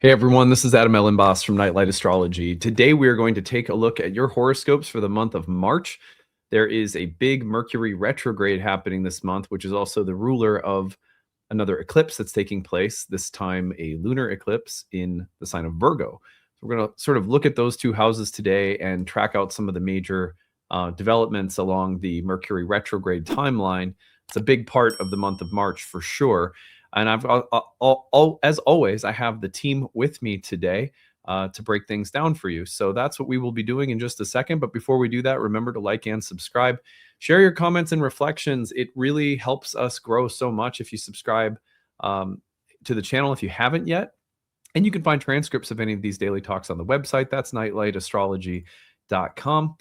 Hey everyone, this is Adam Elenbaas from Nightlight Astrology. Today we are going to take a look at your horoscopes for the month of March. There is a big Mercury retrograde happening this month, which is also the ruler of another eclipse that's taking place, this time a lunar eclipse in the sign of Virgo. So we're going to sort of look at those two houses today and track out some of the major developments along the Mercury retrograde timeline. It's a big part of the month of March for sure. And as always, I have the team with me today to break things down for you. So that's what we will be doing in just a second. But before we do that, remember to like and subscribe. Share your comments and reflections. It really helps us grow so much if you subscribe to the channel if you haven't yet. And you can find transcripts of any of these daily talks on the website. That's nightlightastrology.com.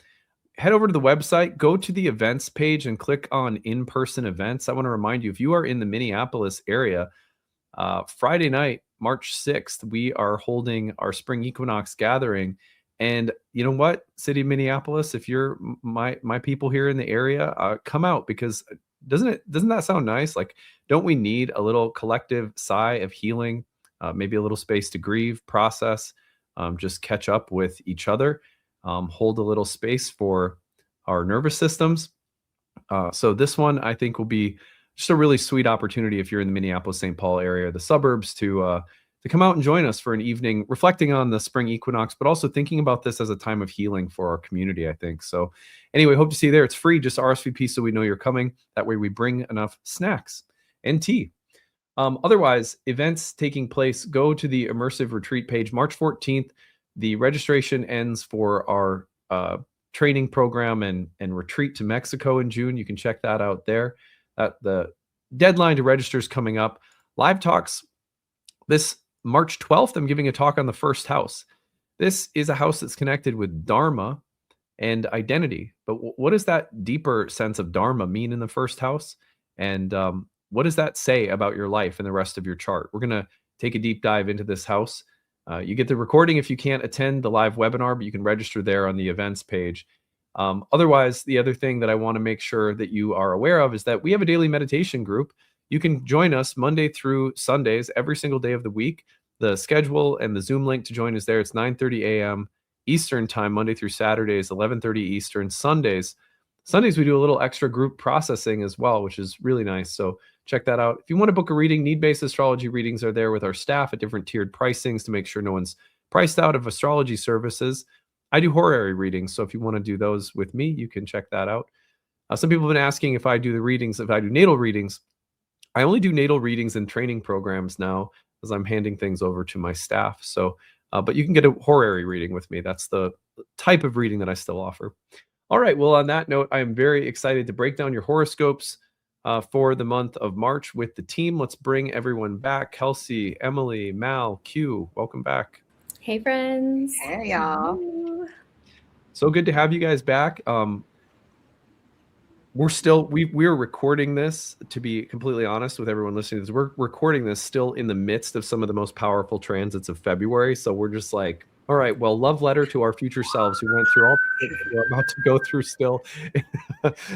Head over to the website, go to the events page and click on in-person events. I want to remind you, if you are in the Minneapolis area, Friday night, March 6th, we are holding our spring equinox gathering. And you know what, city of Minneapolis, if you're my people here in the area, come out, because doesn't that sound nice? Like, don't we need a little collective sigh of healing, maybe a little space to grieve, process, just catch up with each other, hold a little space for our nervous systems. So this one, I think, will be just a really sweet opportunity if you're in the Minneapolis-St. Paul area, the suburbs, to come out and join us for an evening reflecting on the spring equinox, but also thinking about this as a time of healing for our community, I think. So anyway, hope to see you there. It's free, just RSVP so we know you're coming. That way we bring enough snacks and tea. Otherwise, events taking place, go to the immersive retreat page. March 14th, the registration ends for our training program and retreat to Mexico in June. You can check that out there. The deadline to register is coming up. Live talks this March 12th. I'm giving a talk on the first house. This is a house that's connected with Dharma and identity. But what does that deeper sense of Dharma mean in the first house? And what does that say about your life and the rest of your chart? We're going to take a deep dive into this house. You get the recording if you can't attend the live webinar, but you can register there on the events page. Otherwise, the other thing that I want to make sure that you are aware of is that we have a daily meditation group. You can join us Monday through Sundays, every single day of the week. The schedule and the Zoom link to join is there. It's 9:30 a.m. Eastern time, Monday through Saturdays, 11:30 Eastern. Sundays we do a little extra group processing as well, which is really nice. So check that out. If you want to book a reading, need-based astrology readings are there with our staff at different tiered pricings to make sure no one's priced out of astrology services. I do horary readings, so if you want to do those with me, you can check that out. Some people have been asking if I do the readings, if I do natal readings. I only do natal readings and training programs now, as I'm handing things over to my staff. So, but you can get a horary reading with me. That's the type of reading that I still offer. All right, well, on that note, I am very excited to break down your horoscopes for the month of March with the team. Let's bring everyone back. Kelsey, Emily, Mal, Q, welcome back. Hey, friends. Hey, y'all. So good to have you guys back. We're recording this, to be completely honest with everyone listening to this. We're recording this still in the midst of some of the most powerful transits of February. So we're just like, all right, well, love letter to our future selves who went through all the things we're about to go through still.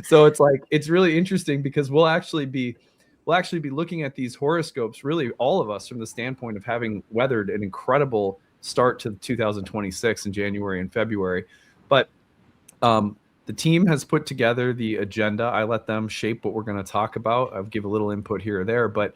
So it's like, it's really interesting because we'll actually be looking at these horoscopes, really all of us, from the standpoint of having weathered an incredible start to 2026 in January and February. But the team has put together the agenda. I let them shape what we're going to talk about. I'll give a little input here or there. But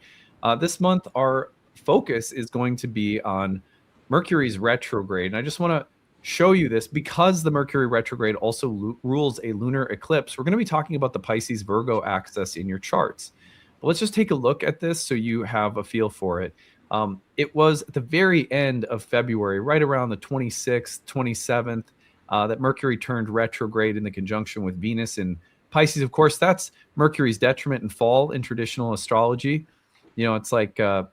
this month, our focus is going to be on Mercury's retrograde. And I just want to show you this because the Mercury retrograde also rules a lunar eclipse. We're going to be talking about the Pisces Virgo axis in your charts. But let's just take a look at this so you have a feel for it. It was at the very end of February, right around the 26th, 27th, that Mercury turned retrograde in the conjunction with Venus in Pisces. Of course, that's Mercury's detriment and fall in traditional astrology. You know, it's like a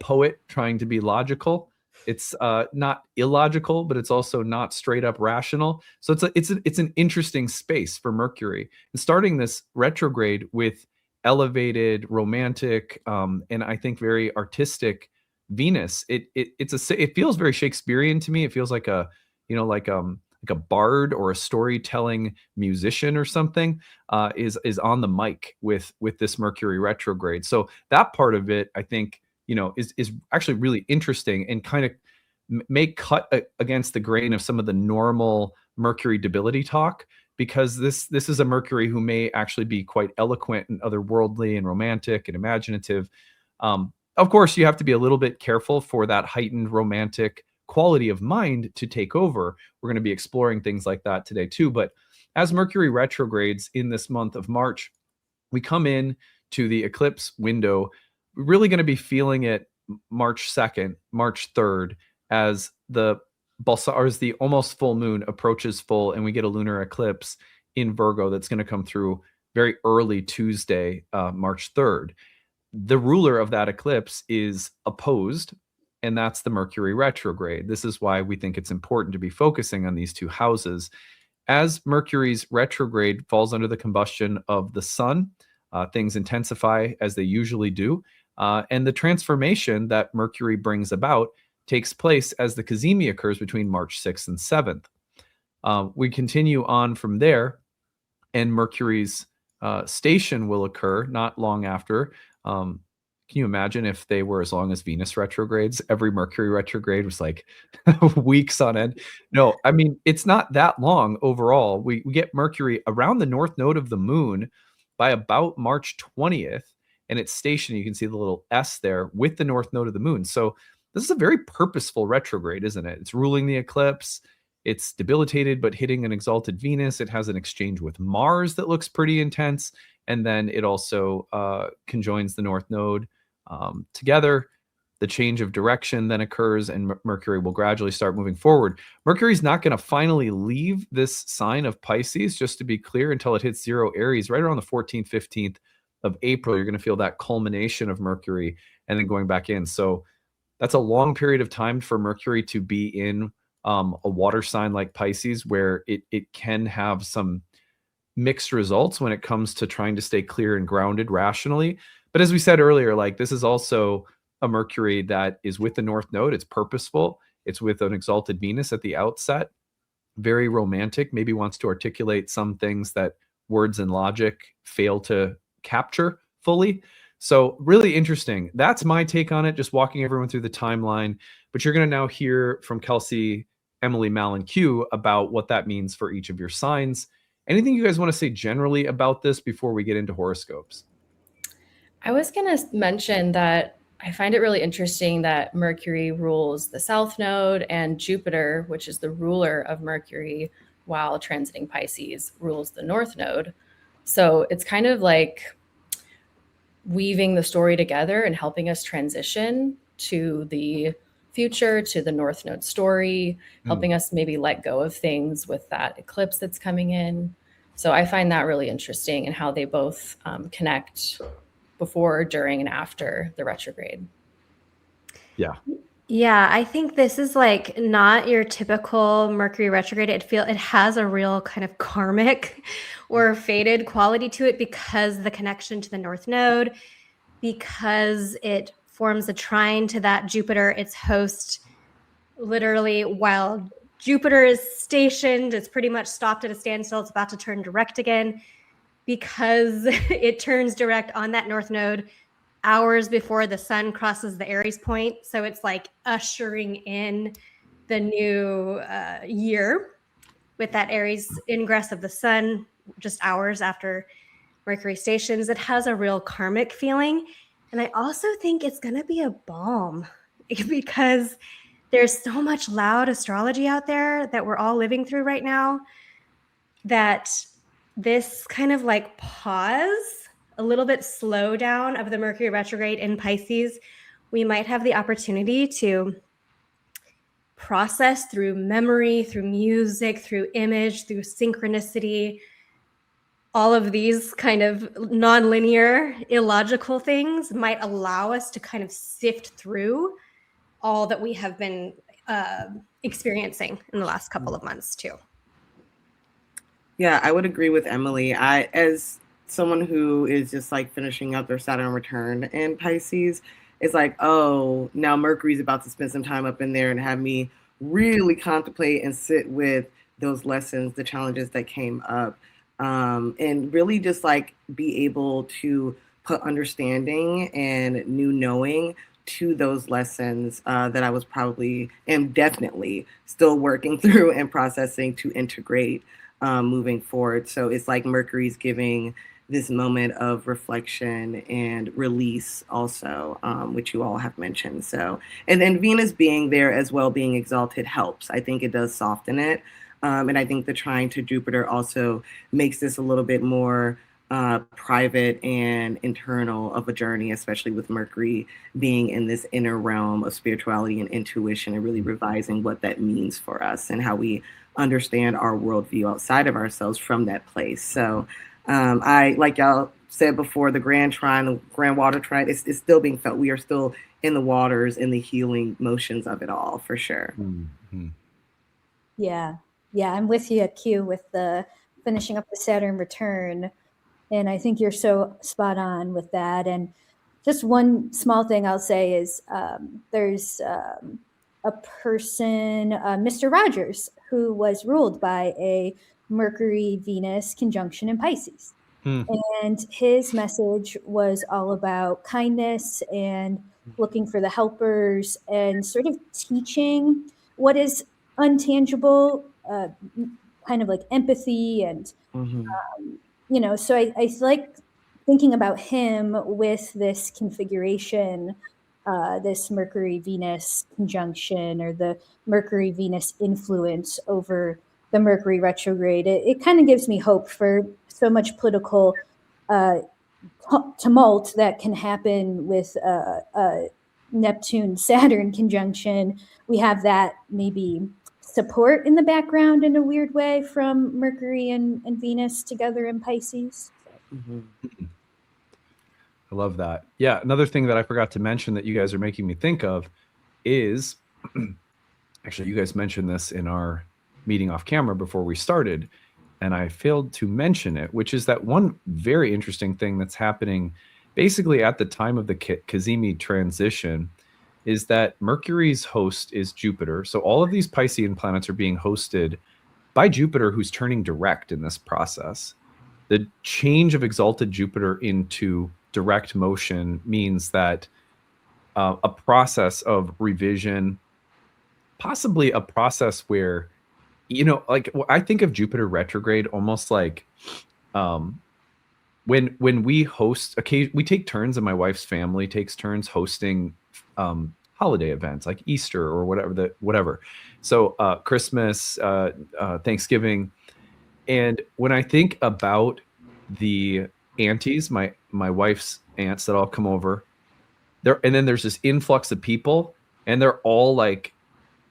poet trying to be logical. It's not illogical, but it's also not straight up rational. So it's an interesting space for Mercury. And starting this retrograde with elevated, romantic, and I think very artistic Venus, it feels very Shakespearean to me. It feels like a bard or a storytelling musician or something is on the mic with this Mercury retrograde. So that part of it, I think, is actually really interesting and kind of may cut against the grain of some of the normal Mercury debility talk, because this is a Mercury who may actually be quite eloquent and otherworldly and romantic and imaginative. Of course, you have to be a little bit careful for that heightened romantic quality of mind to take over. We're going to be exploring things like that today too. But as Mercury retrogrades in this month of March, we come in to the eclipse window. We're really going to be feeling it March 2nd, March 3rd, as the almost full moon approaches full, and we get a lunar eclipse in Virgo that's going to come through very early Tuesday, March 3rd. The ruler of that eclipse is opposed, and that's the Mercury retrograde. This is why we think it's important to be focusing on these two houses. As Mercury's retrograde falls under the combustion of the sun, things intensify as they usually do. And the transformation that Mercury brings about takes place as the cazimi occurs between March 6th and 7th. We continue on from there, and Mercury's station will occur not long after. Can you imagine if they were as long as Venus retrogrades? Every Mercury retrograde was like weeks on end. No, I mean, it's not that long overall. We get Mercury around the north node of the moon by about March 20th, and its station, you can see the little S there with the north node of the moon. So this is a very purposeful retrograde, isn't it? It's ruling the eclipse. It's debilitated, but hitting an exalted Venus. It has an exchange with Mars that looks pretty intense. And then it also conjoins the north node together. The change of direction then occurs, and Mercury will gradually start moving forward. Mercury's not going to finally leave this sign of Pisces, just to be clear, until it hits 0 Aries right around the 14th, 15th of April. You're going to feel that culmination of Mercury and then going back in. So that's a long period of time for Mercury to be in a water sign like Pisces, where it can have some mixed results when it comes to trying to stay clear and grounded rationally. But as we said earlier, like, this is also a Mercury that is with the north node. It's purposeful. It's with an exalted Venus at the outset. Very romantic, maybe wants to articulate some things that words and logic fail to capture fully. So really interesting. That's my take on it, just walking everyone through the timeline. But you're going to now hear from Kelsey, Emily, Mal, and Q about what that means for each of your signs. Anything you guys want to say generally about this before we get into horoscopes? I was going to mention that I find it really interesting that Mercury rules the south node, and Jupiter, which is the ruler of Mercury while transiting Pisces, rules the north node. So it's kind of like weaving the story together and helping us transition to the future, to the north node story, helping us maybe let go of things with that eclipse that's coming in. So I find that really interesting, and how they both connect before, during, and after the retrograde. Yeah, I think this is like not your typical Mercury retrograde. It has a real kind of karmic or fated quality to it, because the connection to the north node, because it forms a trine to that Jupiter, its host. Literally, while Jupiter is stationed, it's pretty much stopped at a standstill. It's about to turn direct again, because it turns direct on that north node hours before the sun crosses the Aries point. So it's like ushering in the new year with that Aries ingress of the sun just hours after Mercury stations. It has a real karmic feeling. And I also think it's going to be a balm, because there's so much loud astrology out there that we're all living through right now, that this kind of like pause, a little bit slow down of the Mercury retrograde in Pisces, we might have the opportunity to process through memory, through music, through image, through synchronicity, all of these kind of nonlinear, illogical things might allow us to kind of sift through all that we have been experiencing in the last couple of months too. Yeah, I would agree with Emily. As someone who is just like finishing up their Saturn return in Pisces, it's like, oh, now Mercury's about to spend some time up in there and have me really contemplate and sit with those lessons, the challenges that came up, and really just like be able to put understanding and new knowing to those lessons that I was probably and definitely still working through and processing to integrate moving forward. So it's like Mercury's giving this moment of reflection and release also, which you all have mentioned. So, and then Venus being there as well, being exalted helps. I think it does soften it. And I think the trine to Jupiter also makes this a little bit more private and internal of a journey, especially with Mercury being in this inner realm of spirituality and intuition, and really revising what that means for us and how we understand our worldview outside of ourselves from that place. So I, like y'all said before, the grand trine, the grand water trine, it's still being felt. We are still in the waters, in the healing motions of it all, for sure. Mm-hmm. Yeah, I'm with you, Q, with the finishing up the Saturn return. And I think you're so spot on with that. And just one small thing I'll say is there's a person, Mr. Rogers, who was ruled by a Mercury-Venus conjunction in Pisces. And his message was all about kindness and looking for the helpers and sort of teaching what is untangible, kind of like empathy and so I like thinking about him with this configuration, this Mercury-Venus conjunction, or the Mercury-Venus influence over the Mercury retrograde. It kind of gives me hope for so much political tumult that can happen with Neptune-Saturn conjunction. We have that maybe support in the background in a weird way from Mercury and Venus together in Pisces. I love that. Yeah, another thing that I forgot to mention that you guys are making me think of is, actually, you guys mentioned this in our meeting off camera before we started, and I failed to mention it, which is that one very interesting thing that's happening basically at the time of the Cazimi transition is that Mercury's host is Jupiter. So all of these Piscean planets are being hosted by Jupiter, who's turning direct in this process. The change of exalted Jupiter into direct motion means that a process of revision, possibly a process where, like I think of Jupiter retrograde almost like when we host, we take turns, and my wife's family takes turns hosting holiday events like Easter or whatever. So Christmas, Thanksgiving. And when I think about the aunties, my wife's aunts that all come over there, and then there's this influx of people, and they're all like,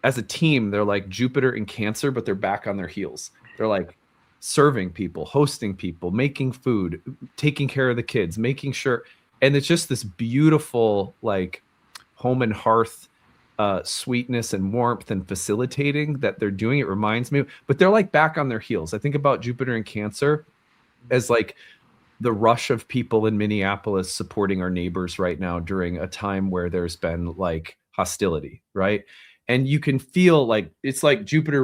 as a team, they're like Jupiter and Cancer, but they're back on their heels. They're like serving people, hosting people, making food, taking care of the kids, making sure. And it's just this beautiful, like, home and hearth sweetness and warmth and facilitating that they're doing. It reminds me, but they're like back on their heels. I think about Jupiter and Cancer as like the rush of people in Minneapolis supporting our neighbors right now during a time where there's been like hostility, right? And you can feel like it's like Jupiter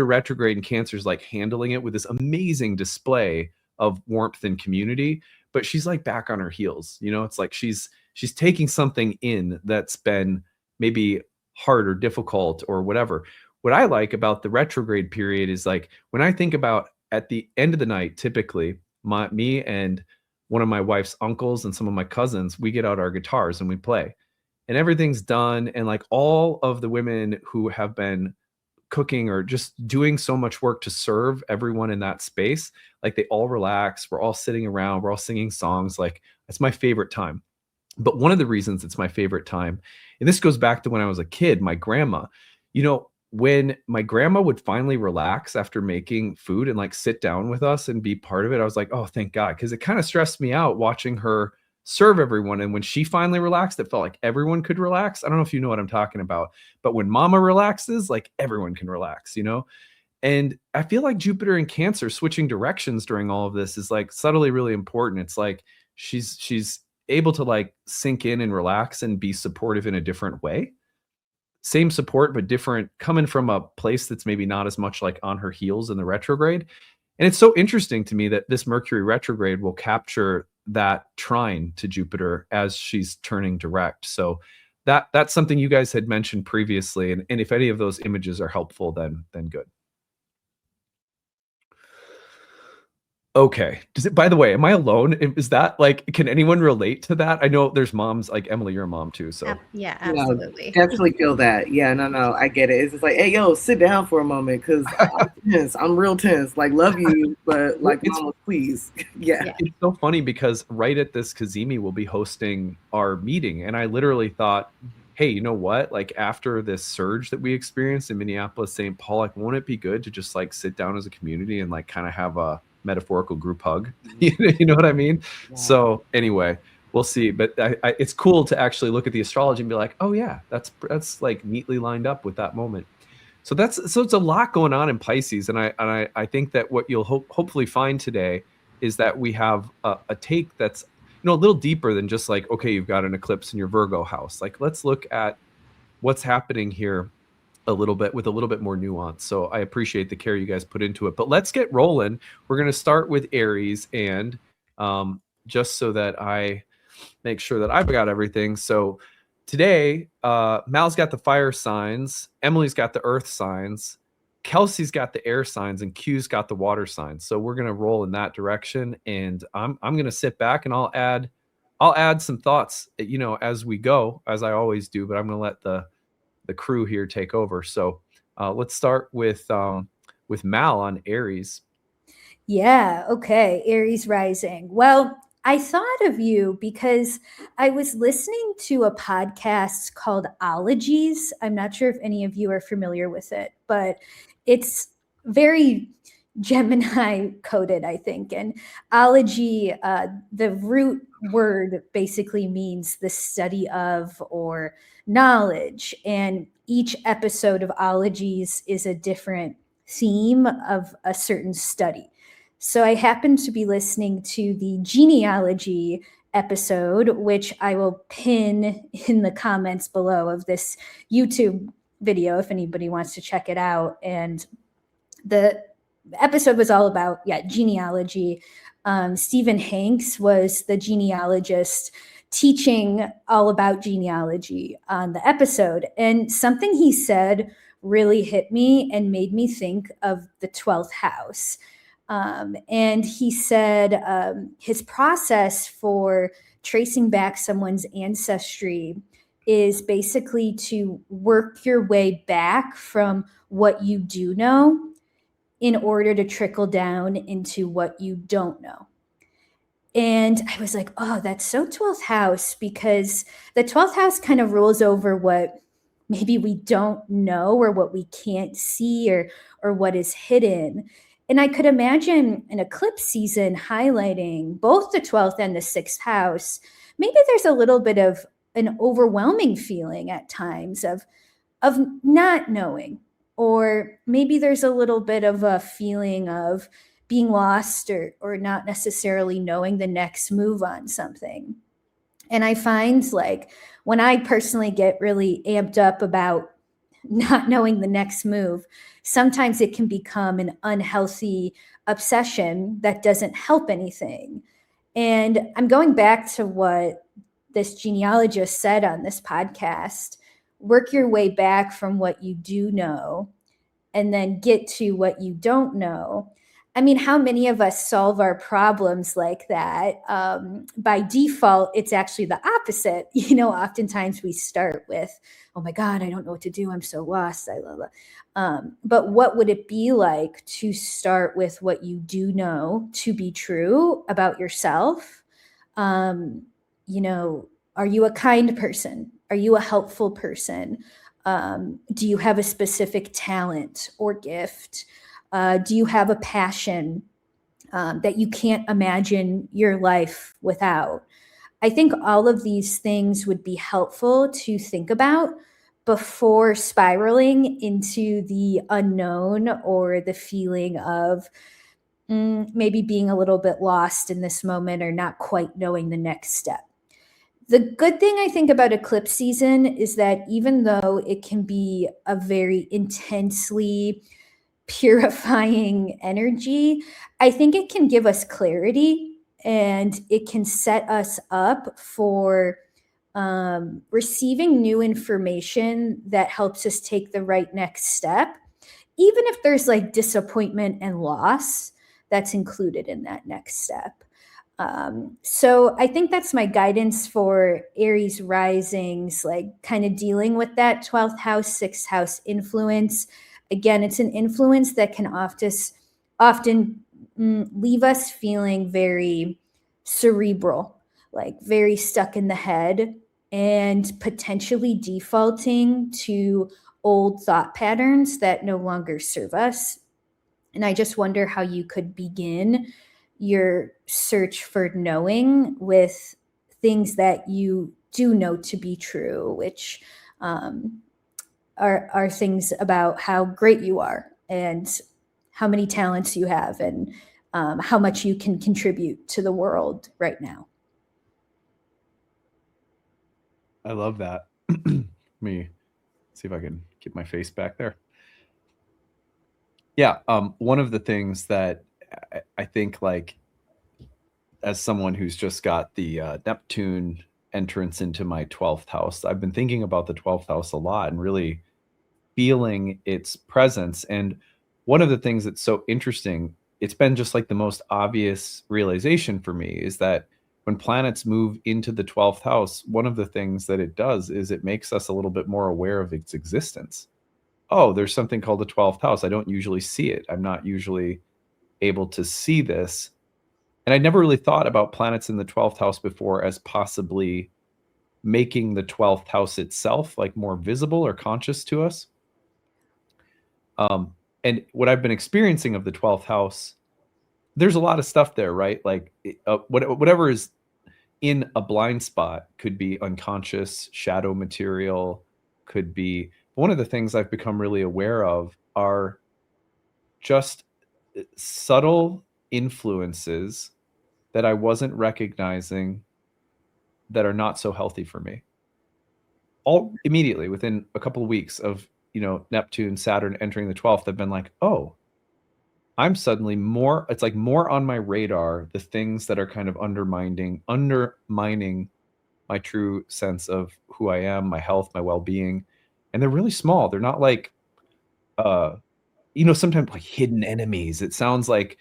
retrograde and Cancer's like handling it with this amazing display of warmth and community, but she's like back on her heels. It's like she's taking something in that's been maybe hard or difficult or whatever. What I like about the retrograde period is, like, when I think about at the end of the night, typically me and one of my wife's uncles and some of my cousins, we get out our guitars and we play, and everything's done. And like all of the women who have been cooking or just doing so much work to serve everyone in that space, like they all relax. We're all sitting around, we're all singing songs. Like, it's my favorite time. But one of the reasons it's my favorite time, and this goes back to when I was a kid, my grandma, when my grandma would finally relax after making food and like sit down with us and be part of it, I was like, oh, thank God. Because it kind of stressed me out watching her serve everyone. And when she finally relaxed, it felt like everyone could relax. I don't know if you know what I'm talking about, but when mama relaxes, like everyone can relax, And I feel like Jupiter and Cancer switching directions during all of this is like subtly really important. It's like she's able to like sink in and relax and be supportive in a different way. Same support, but different, coming from a place that's maybe not as much like on her heels in the retrograde. And it's so interesting to me that this Mercury retrograde will capture that trine to Jupiter as she's turning direct. So that's something you guys had mentioned previously. And if any of those images are helpful, then good. Okay. By the way, am I alone? Is that like, can anyone relate to that? I know there's moms like Emily, you're a mom too. So Yeah, No, absolutely. definitely feel that. Yeah, no, I get it. It's just like, hey, yo, sit down for a moment because I'm tense. I'm real tense. Like, love you, but like, mama, please. Yeah. Yeah. it's so funny because right at this Kazemi will be hosting our meeting. And I literally thought, hey, you know what? Like after this surge that we experienced in Minneapolis, St. Paul, like, won't it be good to just like sit down as a community and like kind of have a metaphorical group hug? You know what I mean? Yeah. So anyway, we'll see. But it's cool to actually look at the astrology and be like, oh yeah, that's like neatly lined up with that moment. So it's a lot going on in Pisces, and I think that what you'll hopefully find today is that we have a take that's a little deeper than just like, okay, you've got an eclipse in your Virgo house. Like, let's look at what's happening here a little bit with a little bit more nuance. So I appreciate the care you guys put into it. But let's get rolling. We're going to start with Aries, and just so that I make sure that I've got everything. So today, Mal's got the fire signs, Emily's got the earth signs, Kelsey's got the air signs, and Q's got the water signs. So we're going to roll in that direction, and I'm going to sit back and I'll add some thoughts, as we go, as I always do, but I'm going to let the crew here take over. So let's start with Mal on Aries. Yeah, okay. Aries rising. Well, I thought of you because I was listening to a podcast called Ologies. I'm not sure if any of you are familiar with it, but it's very Gemini coded, I think. And ology, the root word basically means the study of or knowledge. And each episode of Ologies is a different theme of a certain study. So I happened to be listening to the genealogy episode, which I will pin in the comments below of this YouTube video if anybody wants to check it out. And the episode was all about, genealogy. Stephen Hanks was the genealogist teaching all about genealogy on the episode. And something he said really hit me and made me think of the 12th house. And he said his process for tracing back someone's ancestry is basically to work your way back from what you do know in order to trickle down into what you don't know. And I was like, oh, that's so 12th house, because the 12th house kind of rules over what maybe we don't know or what we can't see or what is hidden. And I could imagine an eclipse season highlighting both the 12th and the 6th house. Maybe there's a little bit of an overwhelming feeling at times of not knowing, or maybe there's a little bit of a feeling of being lost or not necessarily knowing the next move on something. And I find like when I personally get really amped up about not knowing the next move, sometimes it can become an unhealthy obsession that doesn't help anything. And I'm going back to what this genealogist said on this podcast: work your way back from what you do know and then get to what you don't know. I mean, how many of us solve our problems like that? By default, it's actually the opposite. Oftentimes we start with, oh my God, I don't know what to do. I'm so lost. But what would it be like to start with what you do know to be true about yourself? Are you a kind person? Are you a helpful person? Do you have a specific talent or gift? Do you have a passion that you can't imagine your life without? I think all of these things would be helpful to think about before spiraling into the unknown or the feeling of maybe being a little bit lost in this moment or not quite knowing the next step. The good thing I think about eclipse season is that even though it can be a very intensely purifying energy, I think it can give us clarity and it can set us up for receiving new information that helps us take the right next step, even if there's like disappointment and loss that's included in that next step. So I think that's my guidance for Aries risings, like kind of dealing with that 12th house, 6th house influence. Again, it's an influence that can often leave us feeling very cerebral, like very stuck in the head, and potentially defaulting to old thought patterns that no longer serve us. And I just wonder how you could begin your search for knowing with things that you do know to be true, which are things about how great you are and how many talents you have and how much you can contribute to the world right now. I love that. Let me see if I can get my face back there. Yeah, one of the things that I think, like, as someone who's just got the Neptune entrance into my 12th house, I've been thinking about the 12th house a lot and really feeling its presence. And one of the things that's so interesting, it's been just like the most obvious realization for me, is that when planets move into the 12th house, one of the things that it does is it makes us a little bit more aware of its existence. Oh, there's something called the 12th house. I don't usually see it. I'm not usually able to see this. And I never really thought about planets in the 12th house before as possibly making the 12th house itself like more visible or conscious to us. And what I've been experiencing of the 12th house, there's a lot of stuff there, right? Like whatever is in a blind spot could be unconscious, shadow material, could be. One of the things I've become really aware of are just subtle influences that I wasn't recognizing that are not so healthy for me. All immediately within a couple of weeks of, Neptune, Saturn entering the 12th, I've been like, oh, I'm suddenly it's like more on my radar, the things that are kind of undermining my true sense of who I am, my health, my well-being. And they're really small. They're not like, sometimes like hidden enemies. It sounds like,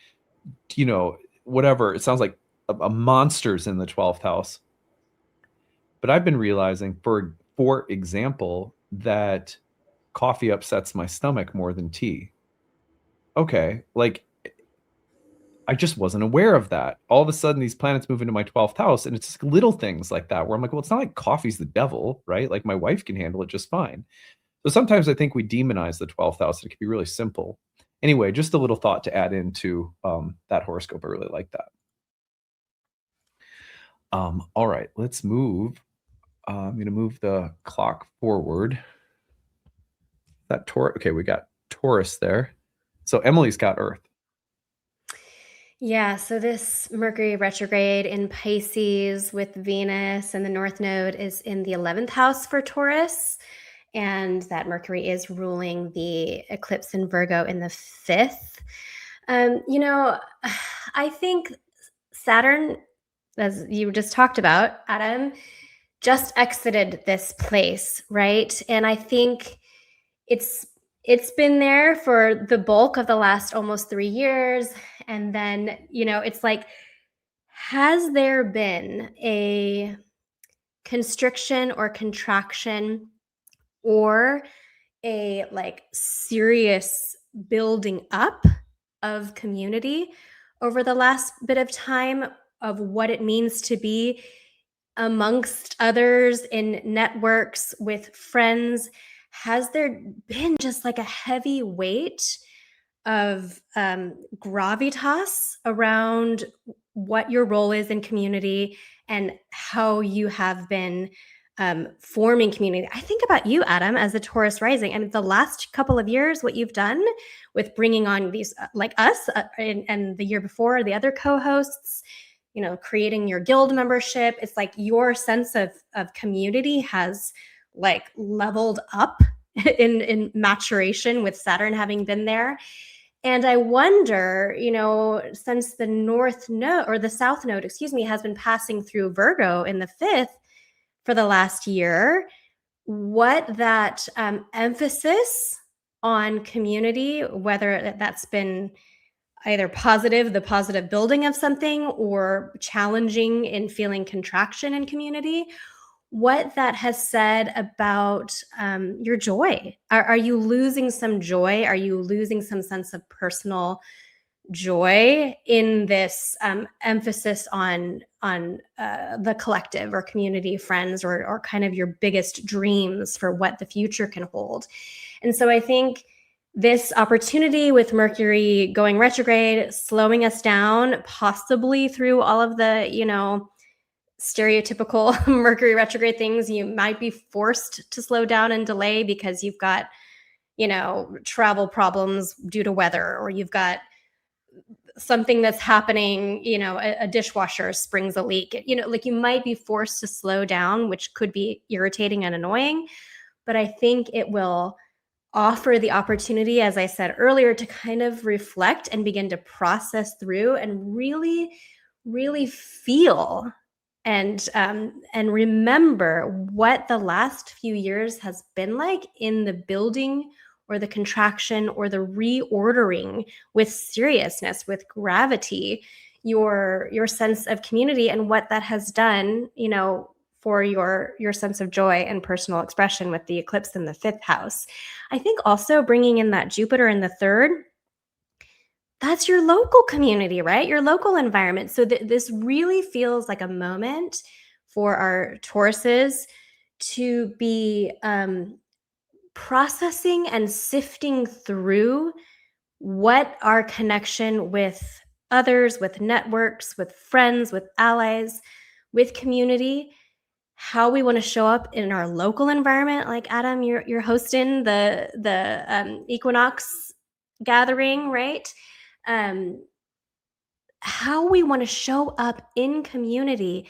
whatever. It sounds like a monsters in the 12th house. But I've been realizing, for example, that coffee upsets my stomach more than tea. Okay, like I just wasn't aware of that. All of a sudden, these planets move into my 12th house, and it's just little things like that where I'm like, well, it's not like coffee's the devil, right? Like my wife can handle it just fine. So sometimes I think we demonize the 12th house. It can be really simple. Anyway, just a little thought to add into that horoscope. I really like that. All right, let's move. I'm going to move the clock forward. That Taurus. Okay, we got Taurus there. So Emily's got Earth. Yeah, so this Mercury retrograde in Pisces with Venus and the North Node is in the 11th house for Taurus. And that Mercury is ruling the eclipse in Virgo in the 5th. I think Saturn, as you just talked about, Adam, just exited this place, right? And I think it's been there for the bulk of the last almost 3 years. And then, it's like, has there been a constriction or contraction or a like serious building up of community over the last bit of time of what it means to be amongst others in networks with friends? Has there been just like a heavy weight of gravitas around what your role is in community and how you have been forming community? I think about you, Adam, as a Taurus rising. I mean, the last couple of years, what you've done with bringing on these like us and the year before, the other co-hosts, creating your guild membership. It's like your sense of community has like leveled up in maturation with Saturn having been there. And I wonder, since the South Node, has been passing through Virgo in the 5th, for the last year, what that emphasis on community, whether that's been either positive, the positive building of something, or challenging in feeling contraction in community, what that has said about your joy. Are you losing some joy? Are you losing some sense of personal joy in this emphasis on the collective or community, friends, or kind of your biggest dreams for what the future can hold? And so I think this opportunity with Mercury going retrograde, slowing us down, possibly through all of the, stereotypical Mercury retrograde things, you might be forced to slow down and delay because you've got, travel problems due to weather, or you've got something that's happening, a dishwasher springs a leak, like you might be forced to slow down, which could be irritating and annoying. But I think it will offer the opportunity, as I said earlier, to kind of reflect and begin to process through and really, really feel and remember what the last few years has been like in the building or the contraction or the reordering with seriousness, with gravity, your sense of community and what that has done, for your sense of joy and personal expression with the eclipse in the 5th house. I think also bringing in that Jupiter in the 3rd, that's your local community, right? Your local environment. So this really feels like a moment for our Tauruses to be processing and sifting through what our connection with others, with networks, with friends, with allies, with community, how we want to show up in our local environment. Like Adam, you're hosting the equinox gathering, right? How we want to show up in community,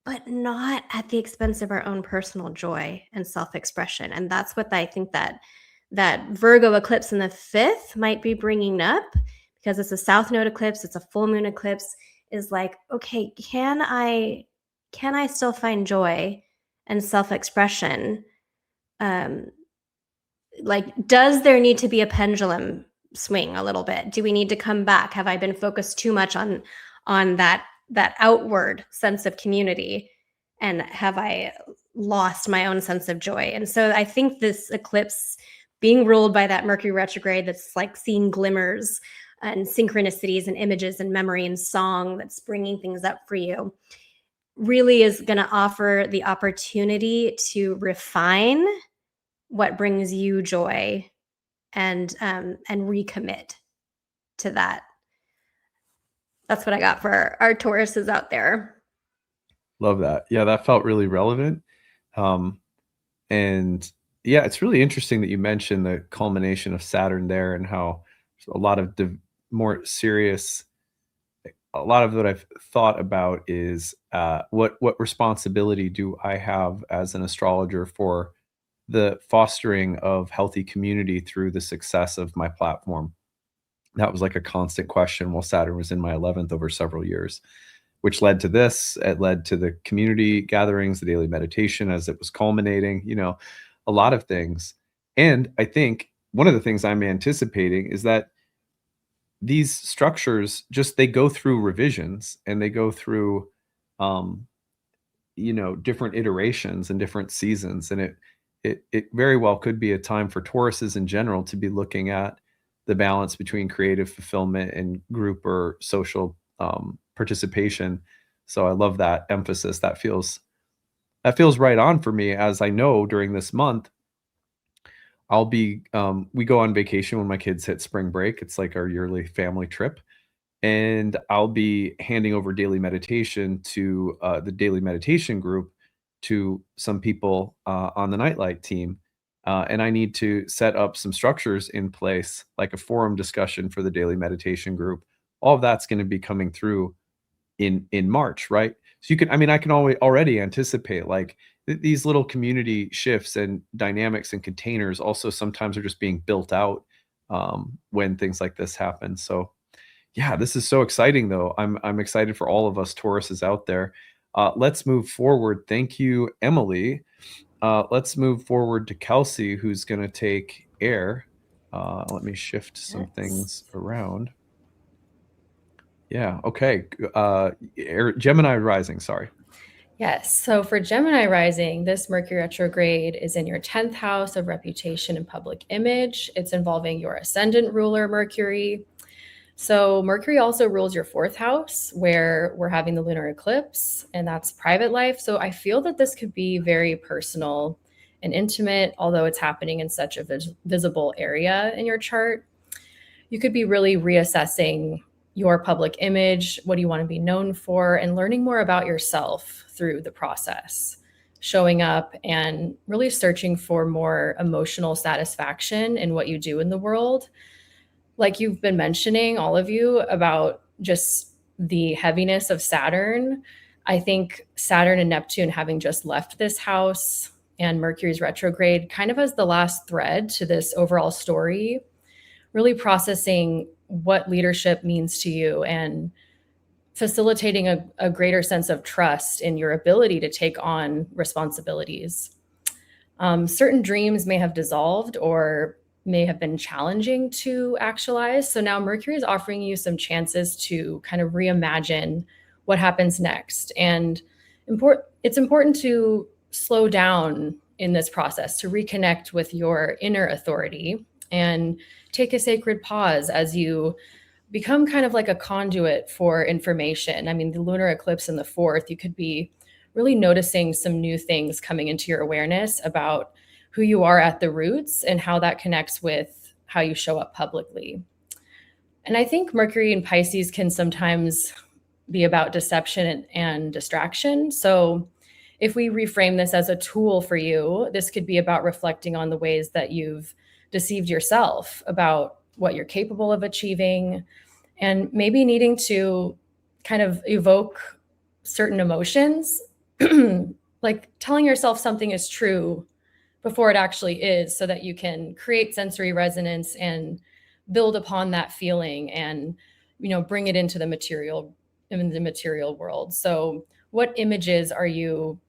but not at the expense of our own personal joy and self-expression. And that's what I think that Virgo eclipse in the 5th might be bringing up, because it's a south node eclipse, it's a full moon eclipse, is like, okay, can I still find joy and self-expression? Like, does there need to be a pendulum swing a little bit? Do we need to come back? Have I been focused too much on that outward sense of community, and have I lost my own sense of joy? And so I think this eclipse being ruled by that Mercury retrograde, that's like seeing glimmers and synchronicities and images and memory and song that's bringing things up for you, really is going to offer the opportunity to refine what brings you joy and recommit to that. That's what I got for our Tauruses out there. Love that. Yeah, that felt really relevant. And yeah, it's really interesting that you mentioned the culmination of Saturn there, and how a lot of the more serious, a lot of what I've thought about is what responsibility do I have as an astrologer for the fostering of healthy community through the success of my platform. That was like a constant question while Saturn was in my 11th over several years, which led to this. It led to the community gatherings, the daily meditation as it was culminating, a lot of things. And I think one of the things I'm anticipating is that these structures they go through revisions, and they go through, different iterations and different seasons. And it very well could be a time for Tauruses in general to be looking at the balance between creative fulfillment and group or social participation. So I love that emphasis. That feels right on for me, as I know during this month I'll be we go on vacation when my kids hit spring break. It's like our yearly family trip. And I'll be handing over daily meditation to the daily meditation group, to some people on the Nightlight team. And I need to set up some structures in place, like a forum discussion for the daily meditation group. All of that's going to be coming through in March, right? So I can already anticipate like these little community shifts and dynamics and containers also sometimes are just being built out when things like this happen. So yeah, this is so exciting though. I'm excited for all of us Tauruses out there. Let's move forward. Thank you, Emily. Let's move forward to Kelsey, who's going to take air. Let me shift some things around. Yeah, okay. Gemini rising, sorry. Yes. So for Gemini rising, this Mercury retrograde is in your 10th house of reputation and public image. It's involving your ascendant ruler, Mercury. So Mercury also rules your 4th house, where we're having the lunar eclipse, and that's private life. So I feel that this could be very personal and intimate, although it's happening in such a visible area in your chart. You could be really reassessing your public image, what do you want to be known for, and learning more about yourself through the process, showing up and really searching for more emotional satisfaction in what you do in the world. Like you've been mentioning, all of you, about just the heaviness of Saturn. I think Saturn and Neptune having just left this house and Mercury's retrograde kind of as the last thread to this overall story, really processing what leadership means to you and facilitating a greater sense of trust in your ability to take on responsibilities. Certain dreams may have dissolved or may have been challenging to actualize. So now Mercury is offering you some chances to kind of reimagine what happens next. And it's important to slow down in this process, to reconnect with your inner authority and take a sacred pause as you become kind of like a conduit for information. I mean, the lunar eclipse in the 4th, you could be really noticing some new things coming into your awareness about who you are at the roots and how that connects with how you show up publicly. And I think Mercury in Pisces can sometimes be about deception and distraction. So if we reframe this as a tool for you, this could be about reflecting on the ways that you've deceived yourself about what you're capable of achieving, and maybe needing to kind of evoke certain emotions, like telling yourself something is true before it actually is, so that you can create sensory resonance and build upon that feeling and, bring it into the material world. So what images are you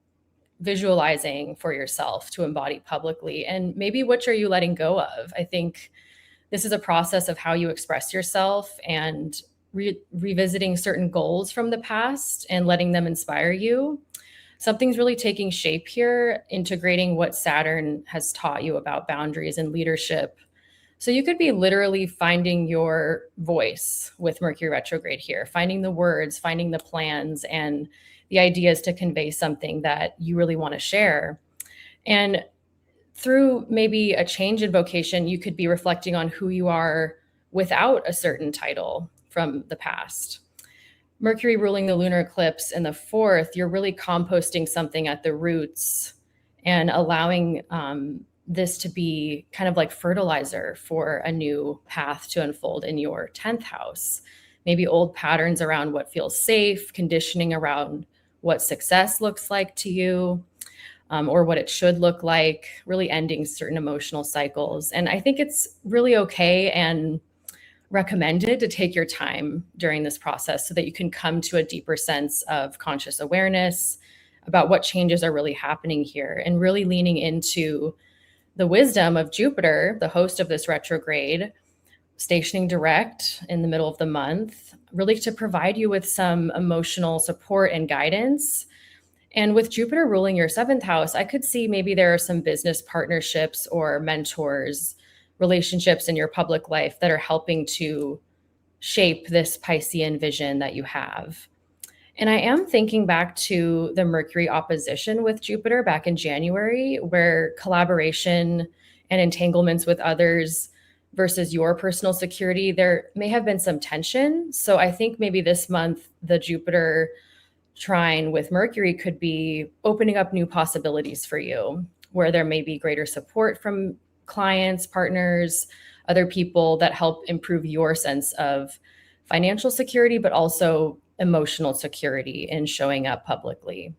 visualizing for yourself to embody publicly? And maybe which are you letting go of? I think this is a process of how you express yourself and revisiting certain goals from the past and letting them inspire you. Something's really taking shape here, integrating what Saturn has taught you about boundaries and leadership. So you could be literally finding your voice with Mercury retrograde here, finding the words, finding the plans and the ideas to convey something that you really want to share. And through maybe a change in vocation, you could be reflecting on who you are without a certain title from the past. Mercury ruling the lunar eclipse in the 4th, you're really composting something at the roots and allowing this to be kind of like fertilizer for a new path to unfold in your 10th house. Maybe old patterns around what feels safe, conditioning around what success looks like to you, or what it should look like, really ending certain emotional cycles. And I think it's really okay and recommended to take your time during this process so that you can come to a deeper sense of conscious awareness about what changes are really happening here, and really leaning into the wisdom of Jupiter, the host of this retrograde, stationing direct in the middle of the month, really to provide you with some emotional support and guidance. And with Jupiter ruling your 7th house, I could see maybe there are some business partnerships or mentors, relationships in your public life that are helping to shape this Piscean vision that you have. And I am thinking back to the Mercury opposition with Jupiter back in January, where collaboration and entanglements with others versus your personal security, there may have been some tension. So I think maybe this month, the Jupiter trine with Mercury could be opening up new possibilities for you, where there may be greater support from clients, partners, other people that help improve your sense of financial security, but also emotional security in showing up publicly.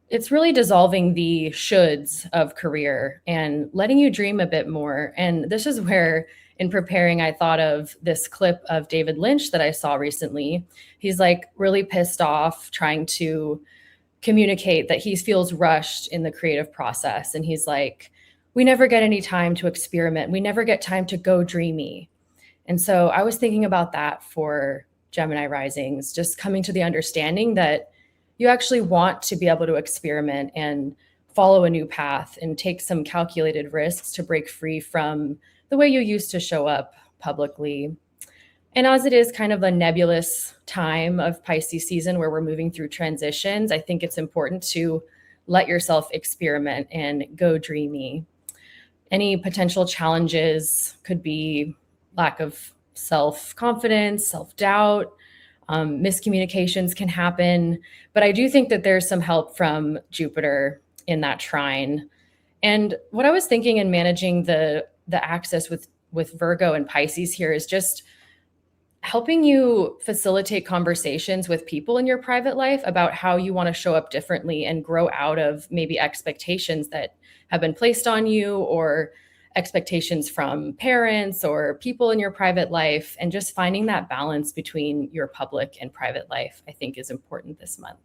It's really dissolving the shoulds of career and letting you dream a bit more. And this is where in preparing, I thought of this clip of David Lynch that I saw recently. He's like really pissed off trying to communicate that he feels rushed in the creative process. And he's like, we never get any time to experiment. We never get time to go dreamy. And so I was thinking about that for Gemini risings, just coming to the understanding that you actually want to be able to experiment and follow a new path and take some calculated risks to break free from the way you used to show up publicly. And as it is kind of a nebulous time of Pisces season where we're moving through transitions, I think it's important to let yourself experiment and go dreamy. Any potential challenges could be lack of self-confidence, self-doubt, miscommunications can happen. But I do think that there's some help from Jupiter in that trine. And what I was thinking in managing the axis with Virgo and Pisces here is just helping you facilitate conversations with people in your private life about how you want to show up differently and grow out of maybe expectations that have been placed on you, or expectations from parents or people in your private life, and just finding that balance between your public and private life, I think, is important this month.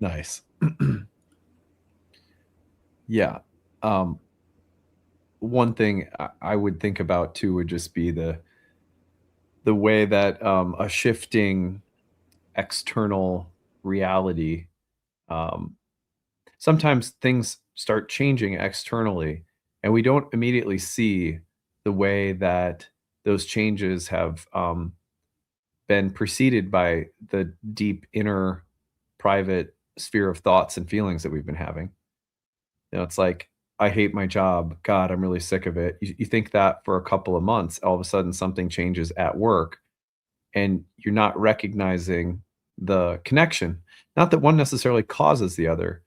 Nice. Yeah. One thing I would think about too would just be the way that a shifting external reality, sometimes things start changing externally and we don't immediately see the way that those changes have been preceded by the deep inner private sphere of thoughts and feelings that we've been having. You know, it's like, I hate my job. God, I'm really sick of it. You think that for a couple of months, all of a sudden something changes at work and you're not recognizing the connection. Not that one necessarily causes the other,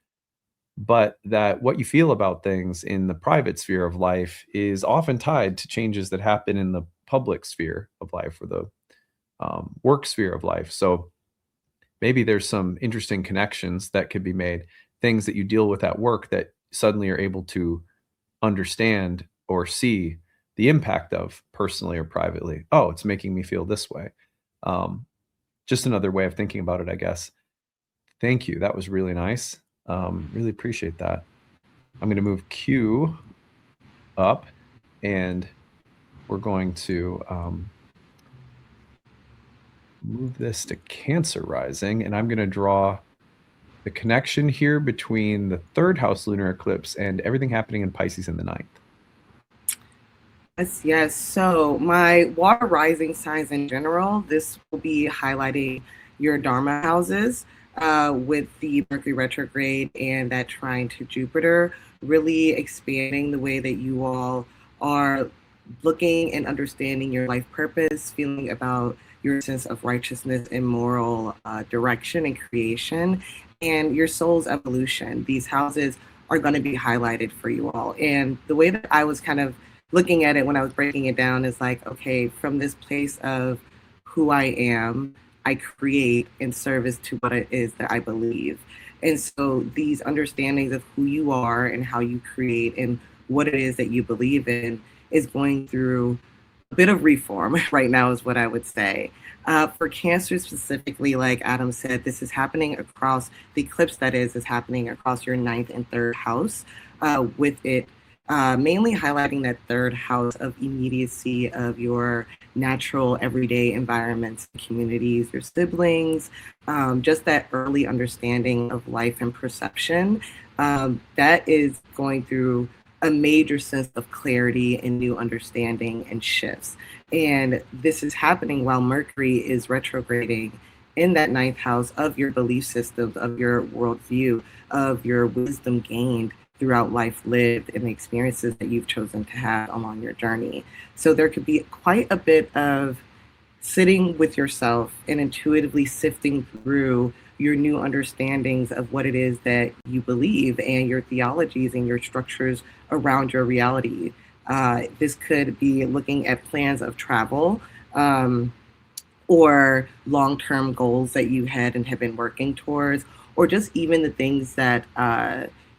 but that what you feel about things in the private sphere of life is often tied to changes that happen in the public sphere of life, or the work sphere of life. So maybe there's some interesting connections that could be made, things that you deal with at work that suddenly are able to understand or see the impact of personally or privately. Oh, it's making me feel this way. Just another way of thinking about it, I guess. Thank you. That was really nice. Really appreciate that. I'm going to move Q up, and we're going to move this to Cancer rising, and I'm going to draw the connection here between the third house lunar eclipse and everything happening in Pisces in the ninth. Yes. So my water rising signs in general, this will be highlighting your Dharma houses with the Mercury retrograde and that trine to Jupiter, really expanding the way that you all are looking and understanding your life purpose, feeling about your sense of righteousness and moral direction and creation, and your soul's evolution. These houses are going to be highlighted for you all. And the way that I was kind of looking at it when I was breaking it down is like, okay, from this place of who I am, I create in service to what it is that I believe. And so these understandings of who you are and how you create and what it is that you believe in is going through a bit of reform right now, is what I would say. For Cancer specifically, like Adam said, this is happening across the eclipse, that is happening across your ninth and third house, with it mainly highlighting that third house of immediacy of your natural everyday environments, communities, your siblings, just that early understanding of life and perception. That is going through a major sense of clarity and new understanding and shifts. And this is happening while Mercury is retrograding in that ninth house of your belief systems, of your worldview, of your wisdom gained throughout life lived and the experiences that you've chosen to have along your journey. So there could be quite a bit of sitting with yourself and intuitively sifting through your new understandings of what it is that you believe and your theologies and your structures around your reality. This could be looking at plans of travel or long-term goals that you had and have been working towards, or just even the things that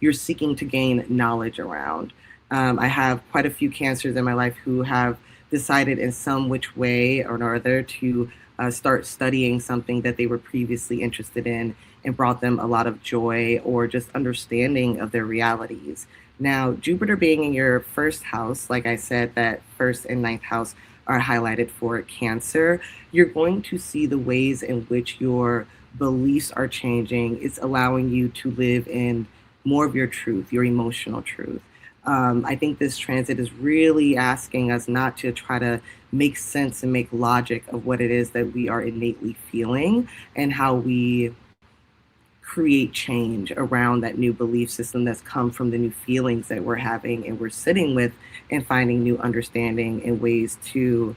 you're seeking to gain knowledge around. I have quite a few Cancers in my life who have decided in some which way or another to start studying something that they were previously interested in and brought them a lot of joy or just understanding of their realities. Now, Jupiter being in your first house, like I said, that first and ninth house are highlighted for Cancer, you're going to see the ways in which your beliefs are changing. It's allowing you to live in more of your truth, your emotional truth. I think this transit is really asking us not to try to make sense and make logic of what it is that we are innately feeling and how we create change around that new belief system that's come from the new feelings that we're having and we're sitting with, and finding new understanding and ways to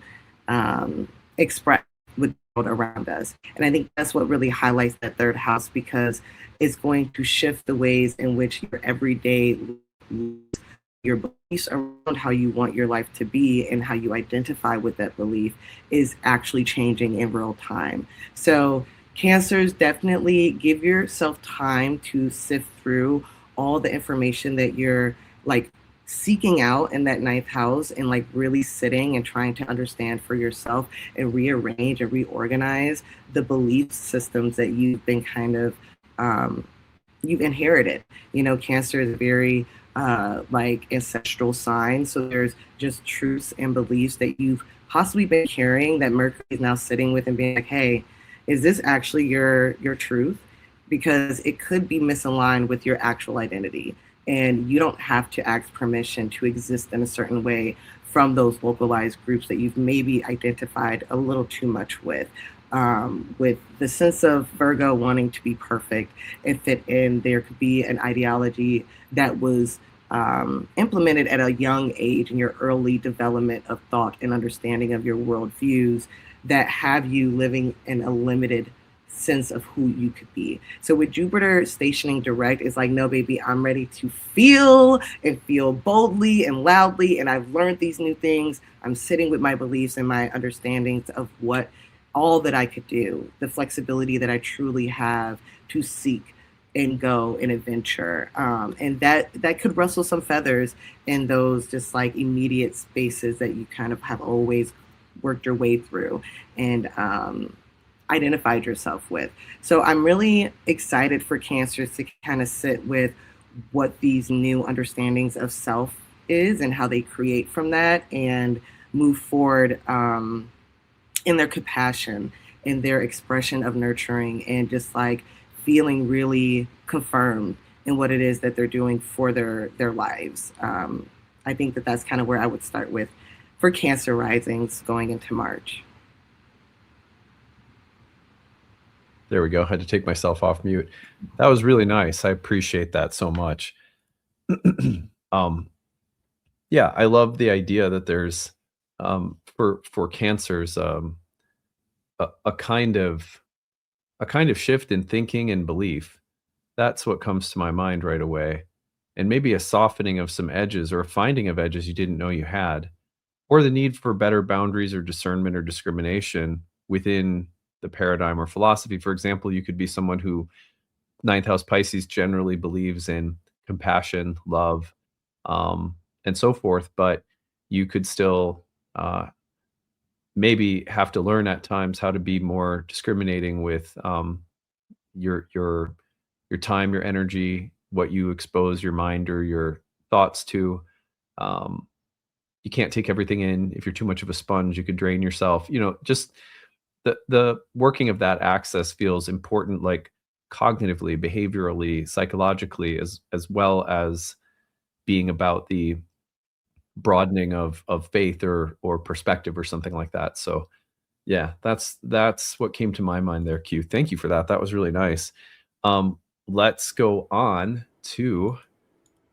express with the world around us. And I think that's what really highlights that third house, because it's going to shift the ways in which your everyday, your beliefs around how you want your life to be and how you identify with that belief is actually changing in real time. So Cancers, definitely give yourself time to sift through all the information that you're like seeking out in that ninth house, and like really sitting and trying to understand for yourself and rearrange and reorganize the belief systems that you've been kind of you've inherited. You know, Cancer is a very like ancestral sign, so there's just truths and beliefs that you've possibly been carrying that Mercury is now sitting with and being like, hey, is this actually your truth? Because it could be misaligned with your actual identity, and you don't have to ask permission to exist in a certain way from those localized groups that you've maybe identified a little too much with. With the sense of Virgo wanting to be perfect and fit in, there could be an ideology that was implemented at a young age in your early development of thought and understanding of your worldviews that have you living in a limited sense of who you could be. So with Jupiter stationing direct, it's like, no, baby, I'm ready to feel and feel boldly and loudly. And I've learned these new things. I'm sitting with my beliefs and my understandings of what all that I could do, the flexibility that I truly have to seek and go and adventure. And that could rustle some feathers in those just like immediate spaces that you kind of have always worked your way through and identified yourself with. So I'm really excited for Cancers to kind of sit with what these new understandings of self is and how they create from that and move forward in their compassion, in their expression of nurturing, and just like feeling really confirmed in what it is that they're doing for their lives. I think that that's kind of where I would start with for Cancer risings going into March. There we go. I had to take myself off mute. That was really nice. I appreciate that so much. Yeah, I love the idea that there's for Cancers a kind of shift in thinking and belief. That's what comes to my mind right away. And maybe a softening of some edges or a finding of edges you didn't know you had, or the need for better boundaries or discernment or discrimination within the paradigm or philosophy. For example, you could be someone who ninth house Pisces generally believes in compassion, love, and so forth, but you could still maybe have to learn at times how to be more discriminating with your time, your energy, what you expose your mind or your thoughts to. You can't take everything in. If you're too much of a sponge, you could drain yourself. You know, just the working of that axis feels important, like cognitively, behaviorally, psychologically, as well as being about the broadening of faith or perspective or something like that. So yeah, that's what came to my mind there, Q. Thank you for that. That was really nice. Let's go on to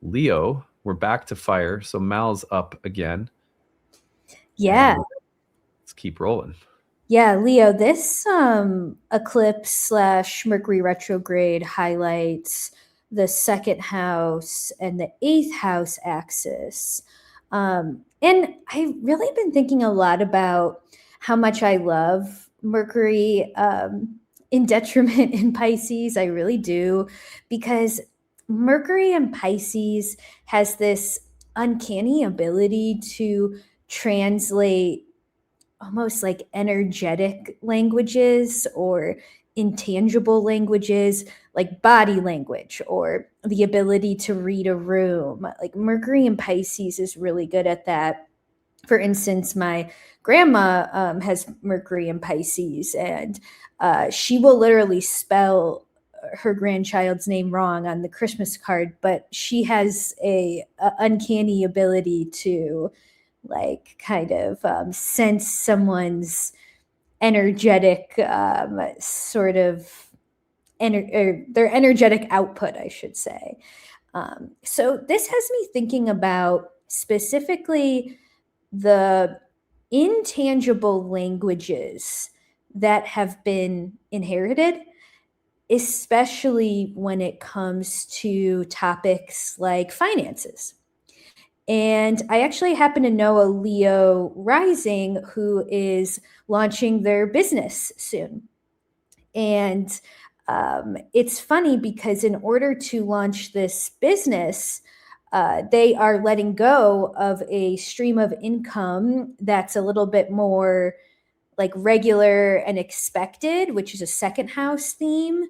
Leo. We're back to fire. So Mal's up again. Yeah. And let's keep rolling. Yeah, Leo, this eclipse / Mercury retrograde highlights the second house and the eighth house axis. And I've really been thinking a lot about how much I love Mercury in detriment in Pisces. I really do, because Mercury in Pisces has this uncanny ability to translate almost like energetic languages or intangible languages, like body language, or the ability to read a room. Like Mercury in Pisces is really good at that. For instance, my grandma has Mercury in Pisces, and she will literally spell her grandchild's name wrong on the Christmas card, but she has a uncanny ability to like kind of sense someone's energetic sort of their energetic output, I should say. So this has me thinking about specifically the intangible languages that have been inherited, especially when it comes to topics like finances. And I actually happen to know a Leo rising who is launching their business soon. And it's funny because in order to launch this business, they are letting go of a stream of income that's a little bit more like regular and expected, which is a second house theme.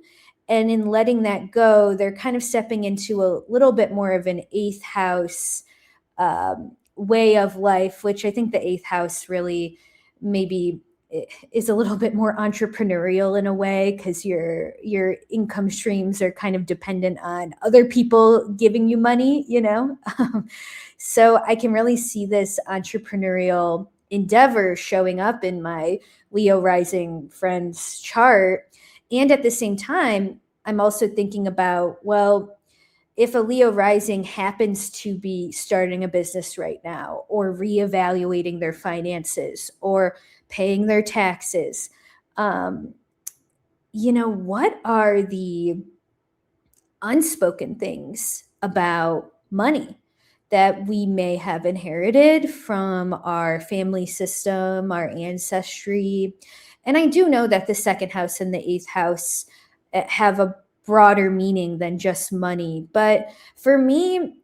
And in letting that go, they're kind of stepping into a little bit more of an eighth house way of life, which I think the eighth house really maybe is a little bit more entrepreneurial in a way, because your income streams are kind of dependent on other people giving you money, you know? So I can really see this entrepreneurial endeavor showing up in my Leo rising friend's chart. And at the same time, I'm also thinking about, well, if a Leo rising happens to be starting a business right now, or reevaluating their finances, or paying their taxes, you know, what are the unspoken things about money that we may have inherited from our family system, our ancestry? And I do know that the second house and the eighth house have a broader meaning than just money. But for me,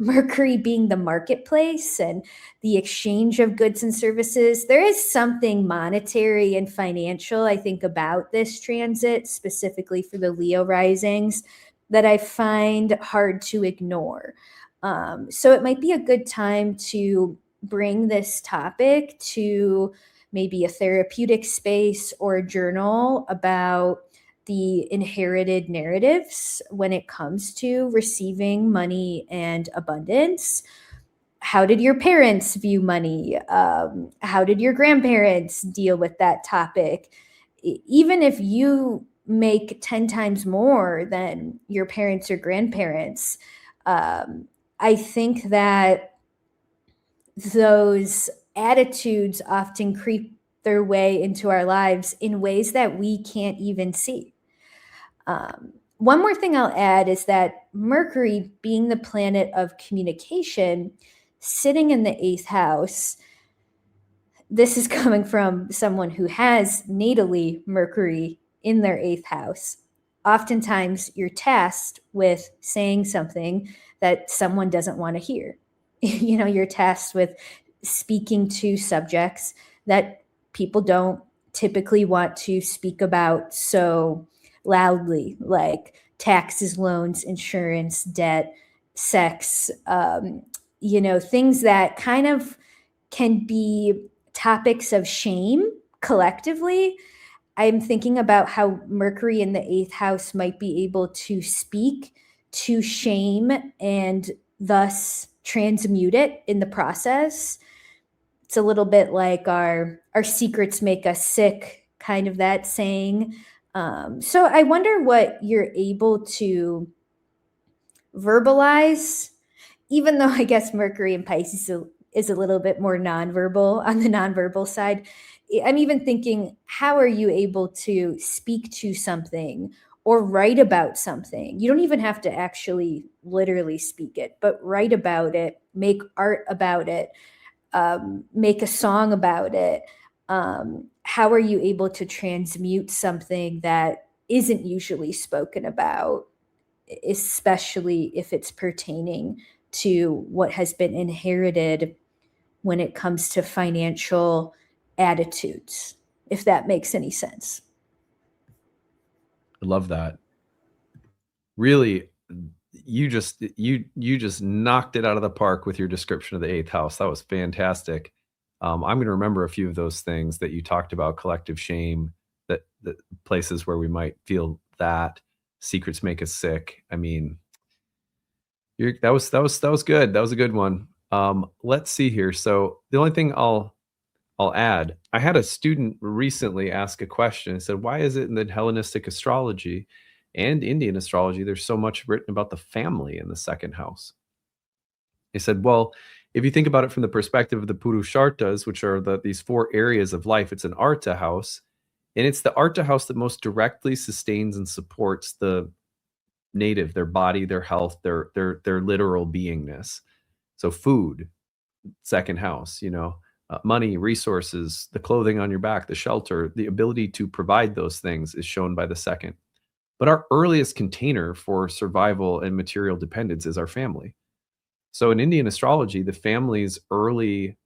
Mercury being the marketplace and the exchange of goods and services, there is something monetary and financial, I think, about this transit, specifically for the Leo risings, that I find hard to ignore. So it might be a good time to bring this topic to maybe a therapeutic space or a journal about the inherited narratives when it comes to receiving money and abundance. How did your parents view money? How did your grandparents deal with that topic? Even if you make 10 times more than your parents or grandparents, I think that those attitudes often creep their way into our lives in ways that we can't even see. One more thing I'll add is that Mercury, being the planet of communication, sitting in the eighth house, this is coming from someone who has natally Mercury in their eighth house. Oftentimes, you're tasked with saying something that someone doesn't want to hear. You know, you're tasked with speaking to subjects that people don't typically want to speak about so loudly, like taxes, loans, insurance, debt, sex, you know, things that kind of can be topics of shame collectively. I'm thinking about how Mercury in the eighth house might be able to speak to shame and thus transmute it in the process. It's a little bit like our secrets make us sick, kind of that saying. So I wonder what you're able to verbalize, even though I guess Mercury in Pisces is a little bit more nonverbal on the nonverbal side. I'm even thinking, how are you able to speak to something or write about something? You don't even have to actually literally speak it, but write about it, make art about it, make a song about it. How are you able to transmute something that isn't usually spoken about, especially if it's pertaining to what has been inherited when it comes to financial attitudes, if that makes any sense. I love that. Really, you just knocked it out of the park with your description of the eighth house. That was fantastic. I'm going to remember a few of those things that you talked about: collective shame, that places where we might feel that secrets make us sick. I mean, that was good. That was a good one. Let's see here. So the only thing I'll add, I had a student recently ask a question and said, why is it in the Hellenistic astrology and Indian astrology, there's so much written about the family in the second house? He said, well, if you think about it from the perspective of the Purushartas, which are these 4 areas of life, it's an Arta house, and it's the Arta house that most directly sustains and supports the native, their body, their health, their literal beingness. So food, second house, money, resources, the clothing on your back, the shelter, the ability to provide those things is shown by the second. But our earliest container for survival and material dependence is our family. So in Indian astrology, the family's early,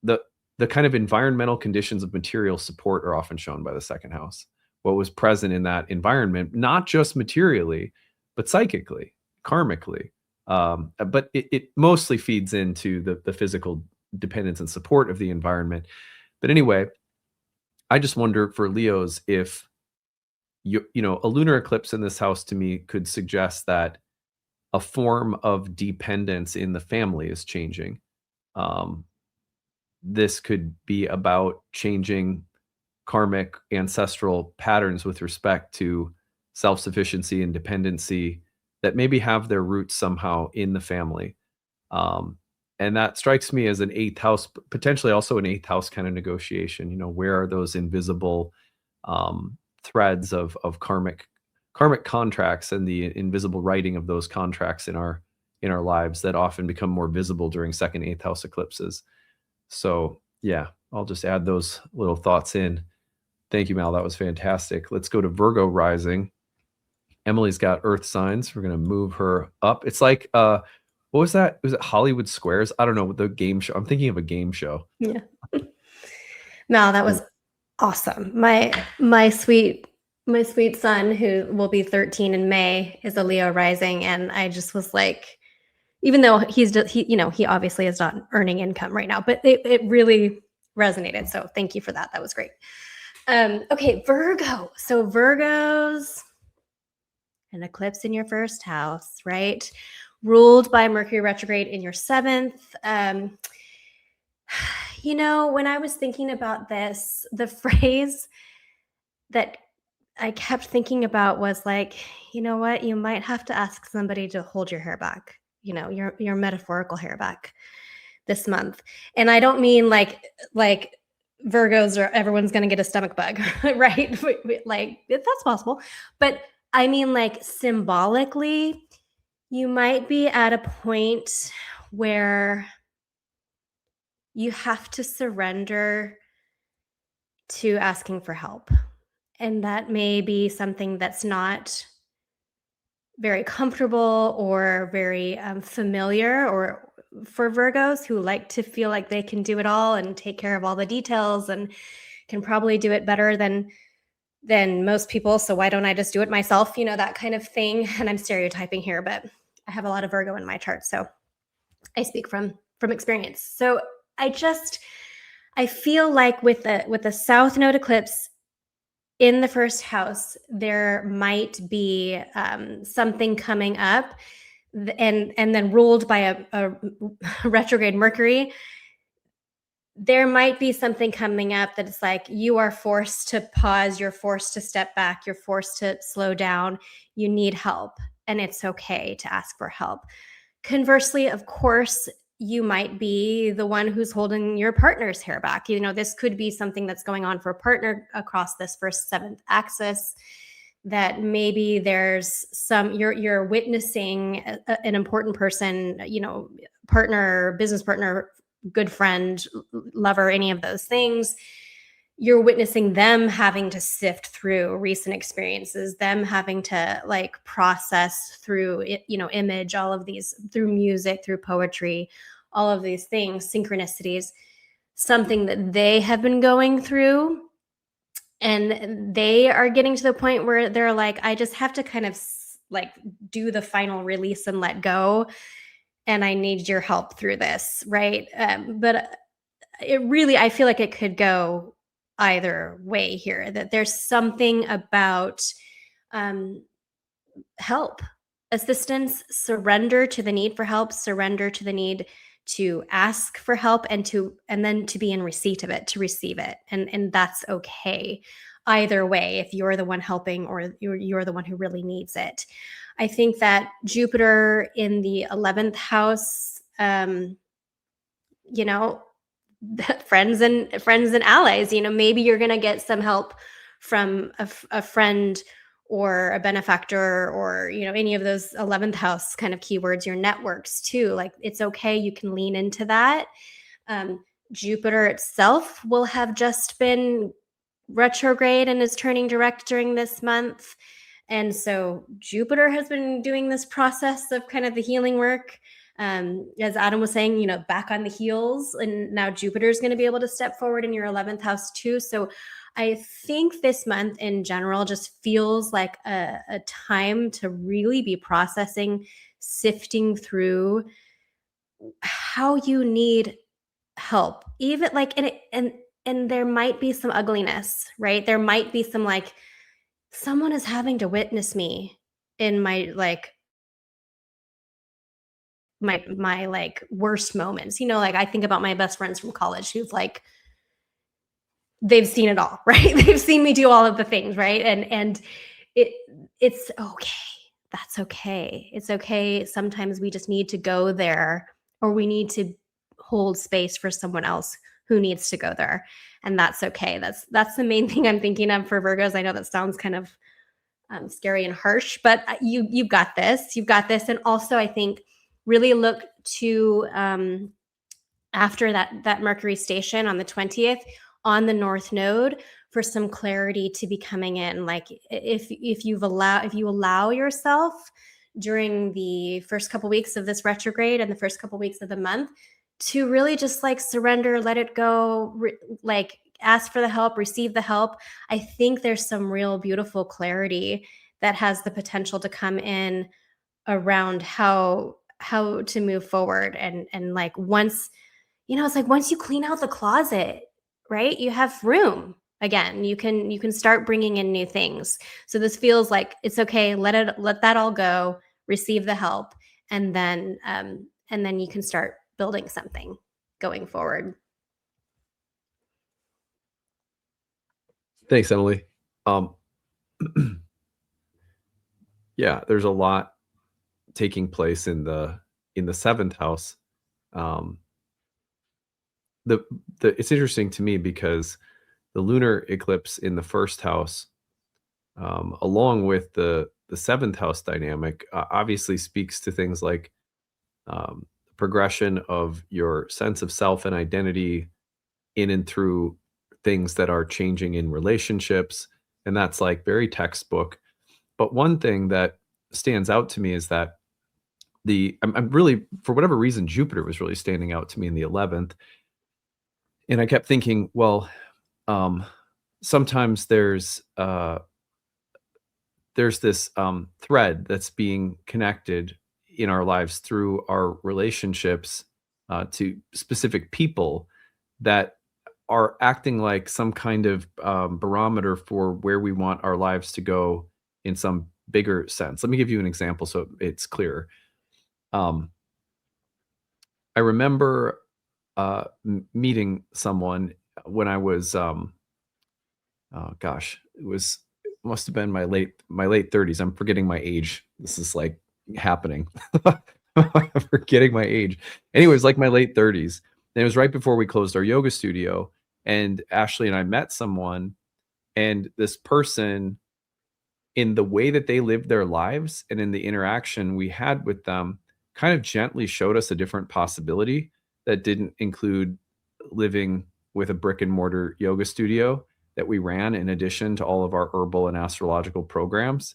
the kind of environmental conditions of material support are often shown by the second house. What was present in that environment, not just materially, but psychically, karmically. But it mostly feeds into the physical dependence and support of the environment. But anyway, I just wonder for Leos if a lunar eclipse in this house to me could suggest that a form of dependence in the family is changing. This could be about changing karmic ancestral patterns with respect to self-sufficiency and dependency that maybe have their roots somehow in the family. And that strikes me as an eighth house, potentially also an eighth house kind of negotiation. Where are those invisible threads of karmic contracts and the invisible writing of those contracts in our lives that often become more visible during second eighth house eclipses. So yeah, I'll just add those little thoughts in. Thank you, Mal. That was fantastic. Let's go to Virgo rising. Emily's got earth signs. We're going to move her up. It's like, what was that? Was it Hollywood Squares? I don't know, the game show. I'm thinking of a game show. Yeah. No, that was awesome. My sweet son, who will be 13 in May, is a Leo rising, and I just was like, even though he obviously is not earning income right now, but it really resonated. So thank you for that. That was great. Okay, Virgo. So Virgos, an eclipse in your first house, right? Ruled by Mercury retrograde in your 7th. When I was thinking about this, the phrase that I kept thinking about was like, you know what? You might have to ask somebody to hold your hair back, your metaphorical hair back this month. And I don't mean like Virgos or everyone's going to get a stomach bug, right? Like that's possible. But I mean, like symbolically, you might be at a point where you have to surrender to asking for help. And that may be something that's not very comfortable or very familiar, or for Virgos who like to feel like they can do it all and take care of all the details and can probably do it better than most people. So why don't I just do it myself? That kind of thing. And I'm stereotyping here, but I have a lot of Virgo in my chart, so I speak from experience. So I feel like with the South Node eclipse in the first house, there might be something coming up, and then ruled by a retrograde Mercury. There might be something coming up that it's like you are forced to pause, you're forced to step back, you're forced to slow down, you need help, and it's okay to ask for help. Conversely, of course, you might be the one who's holding your partner's hair back. This could be something that's going on for a partner across this first 7th axis, that maybe there's you're witnessing an important person, partner, business partner, good friend, lover, any of those things, you're witnessing them having to sift through recent experiences, them having to like process through it, image, all of these, through music, through poetry, all of these things, synchronicities, something that they have been going through. And they are getting to the point where they're like, I just have to kind of like do the final release and let go. And I need your help through this. Right. But it really, I feel like it could go either way here, that there's something about help, assistance, surrender to the need for help, surrender to the need to ask for help, and then to be in receipt of it, to receive it. And that's okay either way, if you're the one helping or you're the one who really needs it. I think that Jupiter in the 11th house, friends and allies, maybe you're going to get some help from a friend or a benefactor, or any of those 11th house kind of keywords, your networks too. Like, it's okay, you can lean into that. Jupiter itself will have just been retrograde and is turning direct during this month, and so Jupiter has been doing this process of kind of the healing work. As Adam was saying, back on the heels, and now Jupiter is going to be able to step forward in your 11th house too. So I think this month in general just feels like a time to really be processing, sifting through how you need help, even like, and there might be some ugliness, right? There might be some like, someone is having to witness me in my like worst moments. Like, I think about my best friends from college who's like, they've seen it all, right? They've seen me do all of the things, right? And it's okay. That's okay. It's okay. Sometimes we just need to go there, or we need to hold space for someone else who needs to go there. And that's okay. That's the main thing I'm thinking of for Virgos. I know that sounds kind of scary and harsh, but you've got this. You've got this. And also, I think really look to after that Mercury station on the 20th on the North Node for some clarity to be coming in. Like, if you allow yourself during the first couple weeks of this retrograde and the first couple weeks of the month to really just like surrender, let it go, like ask for the help, receive the help. I think there's some real beautiful clarity that has the potential to come in around how to move forward. And like, once, it's like once you clean out the closet, right? You have room again. You can start bringing in new things. So this feels like it's okay. Let that all go, receive the help. And then you can start building something going forward. Thanks, Emily. Yeah, there's a lot taking place in the 7th house. It's interesting to me because the lunar eclipse in the 1st house, along with the 7th house dynamic, obviously speaks to things like progression of your sense of self and identity in and through things that are changing in relationships. And that's like very textbook. But one thing that stands out to me is that I'm really, for whatever reason, Jupiter was really standing out to me in the 11th. And I kept thinking, well, sometimes there's this thread that's being connected in our lives through our relationships to specific people that are acting like some kind of barometer for where we want our lives to go in some bigger sense. Let me give you an example so it's clear. I remember meeting someone when I was, must have been my late 30s. I'm forgetting my age. This is like happening. I'm forgetting my age. Anyways, like my late 30s. And it was right before we closed our yoga studio. And Ashley and I met someone, and this person, in the way that they lived their lives and in the interaction we had with them, kind of gently showed us a different possibility that didn't include living with a brick and mortar yoga studio that we ran in addition to all of our herbal and astrological programs.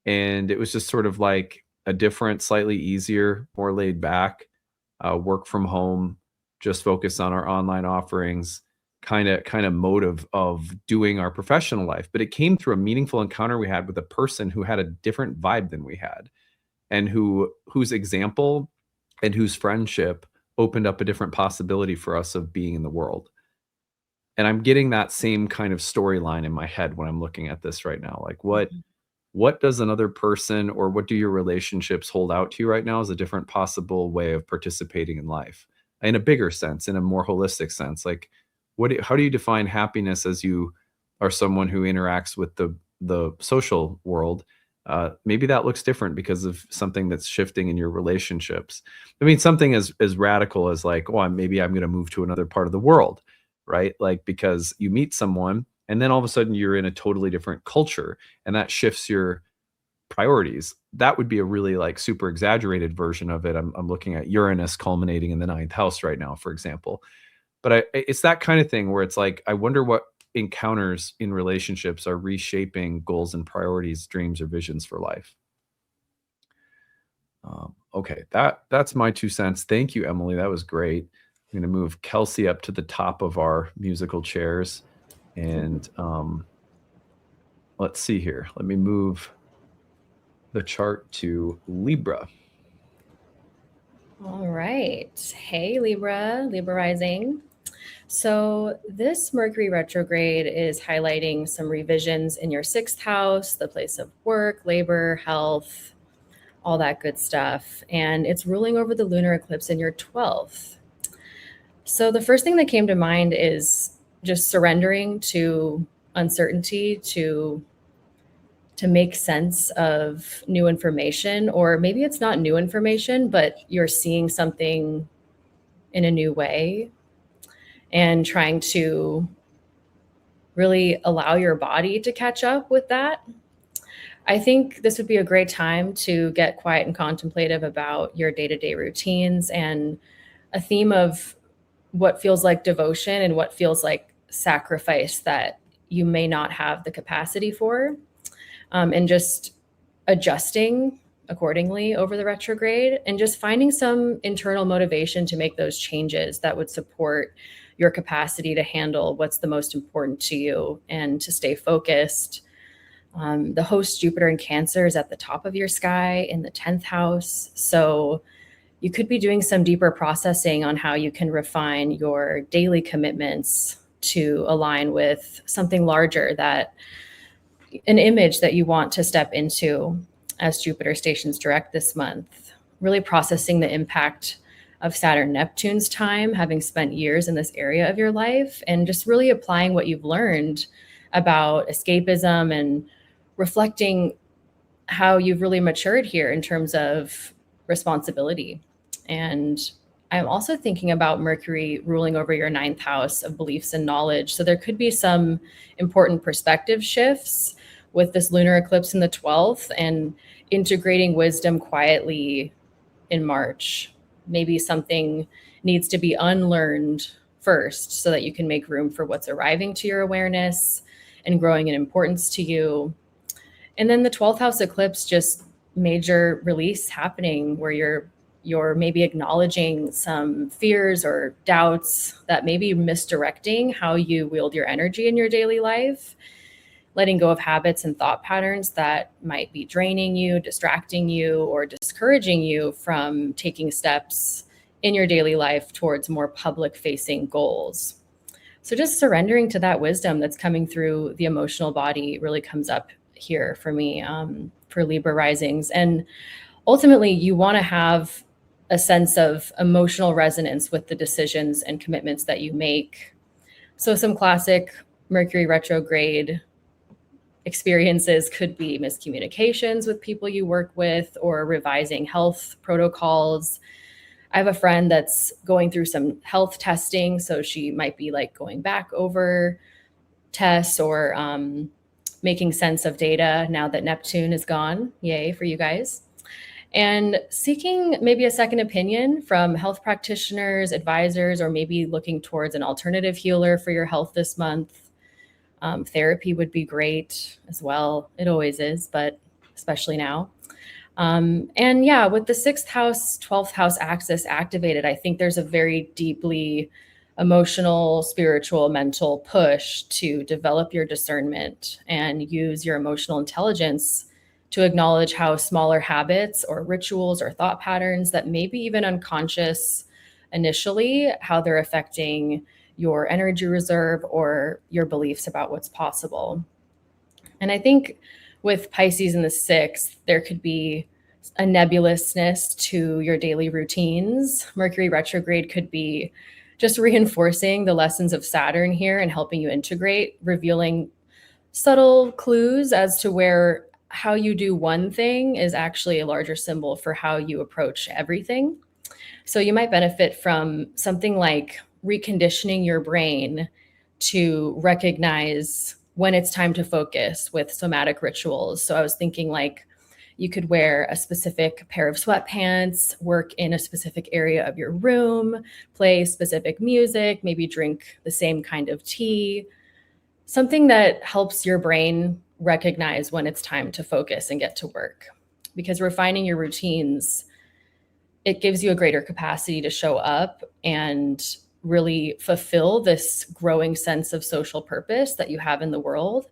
And it was just sort of like a different, slightly easier, more laid back, work from home, just focus on our online offerings kind of mode of doing our professional life. But it came through a meaningful encounter we had with a person who had a different vibe than we had, and whose example and whose friendship opened up a different possibility for us of being in the world. And I'm getting that same kind of storyline in my head when I'm looking at this right now. Like what does another person, or what do your relationships hold out to you right now as a different possible way of participating in life in a bigger sense, in a more holistic sense? Like how do you define happiness as you are someone who interacts with the social world? Maybe that looks different because of something that's shifting in your relationships. I mean, something as radical as like, oh, maybe I'm going to move to another part of the world, right? Like, because you meet someone and then all of a sudden you're in a totally different culture and that shifts your priorities. That would be a really like super exaggerated version of it. I'm looking at Uranus culminating in the 9th house right now, for example. But it's that kind of thing where it's like, I wonder what encounters in relationships are reshaping goals and priorities, dreams, or visions for life. Okay, that's my 2 cents. Thank you, Emily. That was great. I'm going to move Kelsey up to the top of our musical chairs. And let's see here. Let me move the chart to Libra. All right. Hey, Libra rising. So this Mercury retrograde is highlighting some revisions in your 6th house, the place of work, labor, health, all that good stuff. And it's ruling over the lunar eclipse in your 12th. So the first thing that came to mind is just surrendering to uncertainty, to make sense of new information, or maybe it's not new information, but you're seeing something in a new way and trying to really allow your body to catch up with that. I think this would be a great time to get quiet and contemplative about your day-to-day routines, and a theme of what feels like devotion and what feels like sacrifice that you may not have the capacity for, and just adjusting accordingly over the retrograde and just finding some internal motivation to make those changes that would support your capacity to handle what's the most important to you and to stay focused. The host Jupiter in Cancer is at the top of your sky in the 10th house. So you could be doing some deeper processing on how you can refine your daily commitments to align with something larger, that an image that you want to step into as Jupiter stations direct this month. Really processing the impact of Saturn-Neptune's time, having spent years in this area of your life, and just really applying what you've learned about escapism and reflecting how you've really matured here in terms of responsibility. And I'm also thinking about Mercury ruling over your 9th house of beliefs and knowledge. So there could be some important perspective shifts with this lunar eclipse in the 12th and integrating wisdom quietly in March. Maybe something needs to be unlearned first so that you can make room for what's arriving to your awareness and growing in importance to you. And then the 12th house eclipse, just major release happening where you're maybe acknowledging some fears or doubts that may be misdirecting how you wield your energy in your daily life, letting go of habits and thought patterns that might be draining you, distracting you, or discouraging you from taking steps in your daily life towards more public-facing goals. So just surrendering to that wisdom that's coming through the emotional body really comes up here for me, for Libra risings. And ultimately, you want to have a sense of emotional resonance with the decisions and commitments that you make. So some classic Mercury retrograde experiences could be miscommunications with people you work with, or revising health protocols. I have a friend that's going through some health testing, so she might be like going back over tests or making sense of data now that Neptune is gone. Yay for you guys. and seeking maybe a second opinion from health practitioners, advisors, or maybe looking towards an alternative healer for your health this month. Therapy would be great as well. It always is, but especially now. And yeah, with the 6th house, 12th house axis activated, I think there's a very deeply emotional, spiritual, mental push to develop your discernment and use your emotional intelligence to acknowledge how smaller habits or rituals or thought patterns that may be even unconscious initially, how they're affecting your energy reserve or your beliefs about what's possible. And I think with Pisces in the 6th, there could be a nebulousness to your daily routines. Mercury retrograde could be just reinforcing the lessons of Saturn here and helping you integrate, revealing subtle clues as to where how you do one thing is actually a larger symbol for how you approach everything. So you might benefit from something like reconditioning your brain to recognize when it's time to focus with somatic rituals. So I was thinking like you could wear a specific pair of sweatpants, work in a specific area of your room, play specific music, maybe drink the same kind of tea, something that helps your brain recognize when it's time to focus and get to work. Because refining your routines, it gives you a greater capacity to show up and really fulfill this growing sense of social purpose that you have in the world.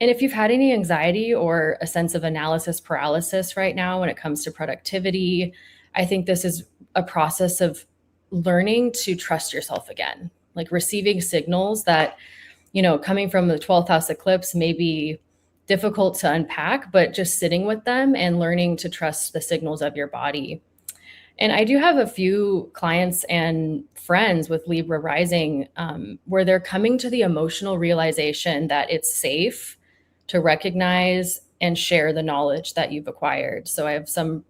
And if you've had any anxiety or a sense of analysis paralysis right now when it comes to productivity, I think this is a process of learning to trust yourself again, like receiving signals that, coming from the 12th house eclipse may be difficult to unpack, but just sitting with them and learning to trust the signals of your body. And I do have a few clients and friends with Libra rising where they're coming to the emotional realization that it's safe to recognize and share the knowledge that you've acquired. So I have some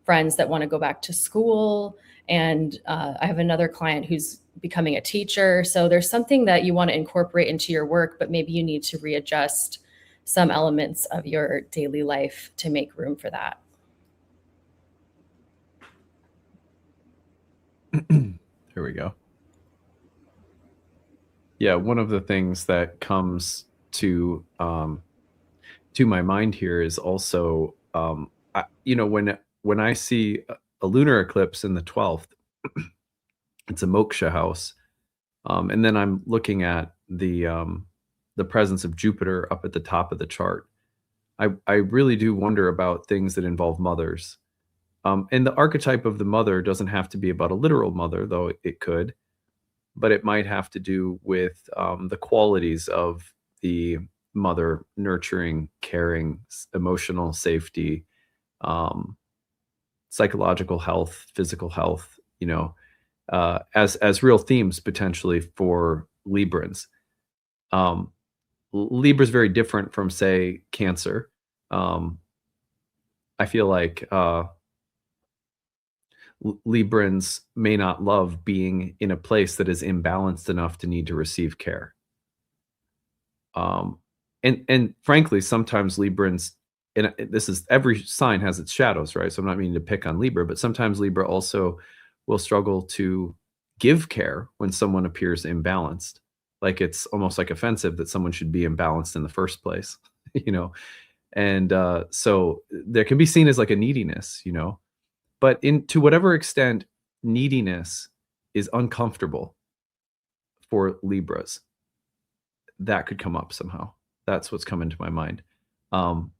friends that want to go back to school, and I have another client who's becoming a teacher. So there's something that you want to incorporate into your work, but maybe you need to readjust some elements of your daily life to make room for that. Here we go. Yeah, one of the things that comes to my mind here is also, when I see a lunar eclipse in the 12th, it's a moksha house, and then I'm looking at the presence of Jupiter up at the top of the chart. I really do wonder about things that involve mothers. And the archetype of the mother doesn't have to be about a literal mother, though it could, but it might have to do with the qualities of the mother: nurturing, caring, emotional safety, psychological health, physical health, as real themes potentially for Librans. Libra is very different from, say, Cancer. I feel like Librans may not love being in a place that is imbalanced enough to need to receive care. And frankly, sometimes Librans, and this is, every sign has its shadows, right? So I'm not meaning to pick on Libra, but sometimes Libra also will struggle to give care when someone appears imbalanced. Like it's almost like offensive that someone should be imbalanced in the first place, And so there can be seen as like a neediness, but to whatever extent neediness is uncomfortable for Libras, that could come up somehow. That's what's come into my mind. And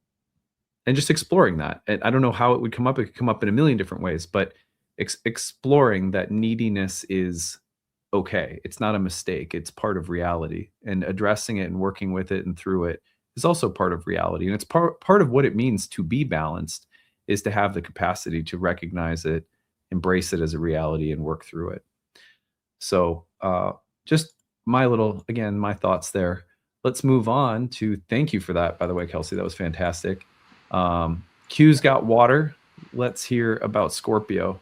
just exploring that. And I don't know how it would come up. It could come up in a million different ways, but exploring that neediness is okay. It's not a mistake. It's part of reality, and addressing it and working with it and through it is also part of reality. And it's part of what it means to be balanced, is to have the capacity to recognize it, embrace it as a reality, and work through it. So just my thoughts there. Let's move on to, thank you for that, by the way, Kelsey. That was fantastic. Q's got water. Let's hear about Scorpio.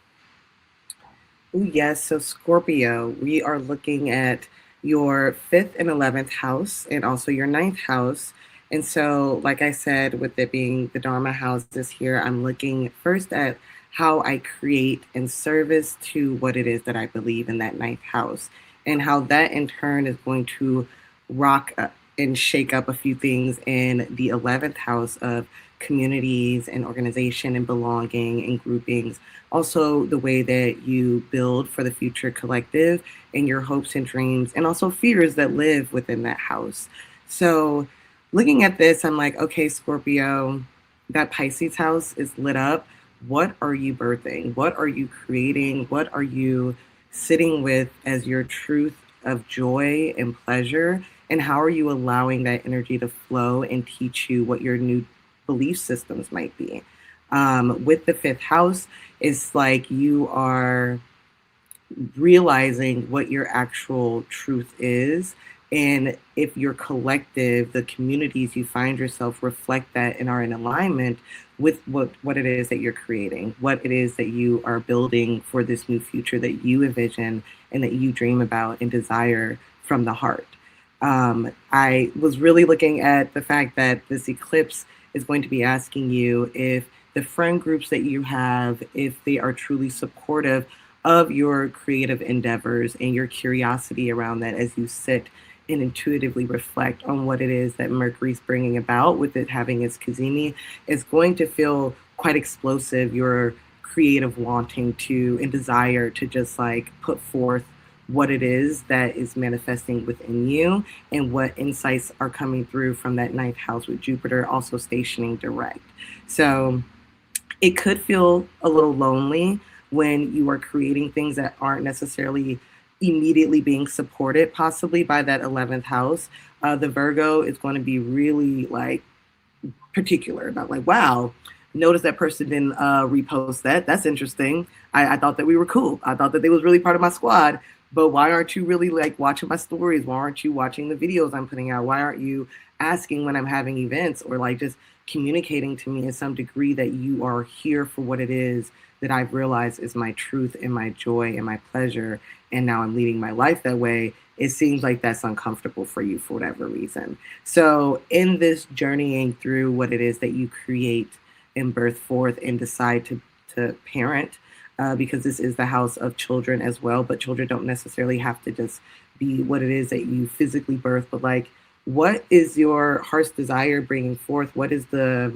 Ooh, yes. So Scorpio, we are looking at your 5th and 11th house, and also your 9th house. And so, like I said, with it being the Dharma house this year, I'm looking first at how I create in service to what it is that I believe in that ninth house, and how that in turn is going to rock and shake up a few things in the 11th house of communities and organization and belonging and groupings. Also, the way that you build for the future collective and your hopes and dreams, and also fears that live within that house. So, looking at this, I'm like, okay, Scorpio, that Pisces house is lit up. What are you birthing? What are you creating? What are you sitting with as your truth of joy and pleasure? And how are you allowing that energy to flow and teach you what your new belief systems might be? With the fifth house, it's like you are realizing what your actual truth is. And if your collective, the communities you find yourself reflect that and are in alignment with what it is that you're creating, what it is that you are building for this new future that you envision and that you dream about and desire from the heart. I was really looking at the fact that this eclipse is going to be asking you if the friend groups that you have, if they are truly supportive of your creative endeavors and your curiosity around that as you sit and intuitively reflect on what it is that Mercury's bringing about with it having its Cazimi, is going to feel quite explosive. Your creative wanting to and desire to just like put forth what it is that is manifesting within you and what insights are coming through from that ninth house with Jupiter also stationing direct. So it could feel a little lonely when you are creating things that aren't necessarily immediately being supported possibly by that 11th house. The Virgo is going to be really like particular about like, wow, notice that person didn't repost that. That's interesting. I thought that we were cool. I thought that they was really part of my squad. But why aren't you really like watching my stories? Why aren't you watching the videos I'm putting out? Why aren't you asking when I'm having events or like just communicating to me in some degree that you are here for what it is that I've realized is my truth and my joy and my pleasure, and now I'm leading my life that way? It seems like that's uncomfortable for you for whatever reason. So in this journeying through what it is that you create and birth forth and decide to parent, because this is the house of children as well, but children don't necessarily have to just be what it is that you physically birth, but like, what is your heart's desire bringing forth? What is the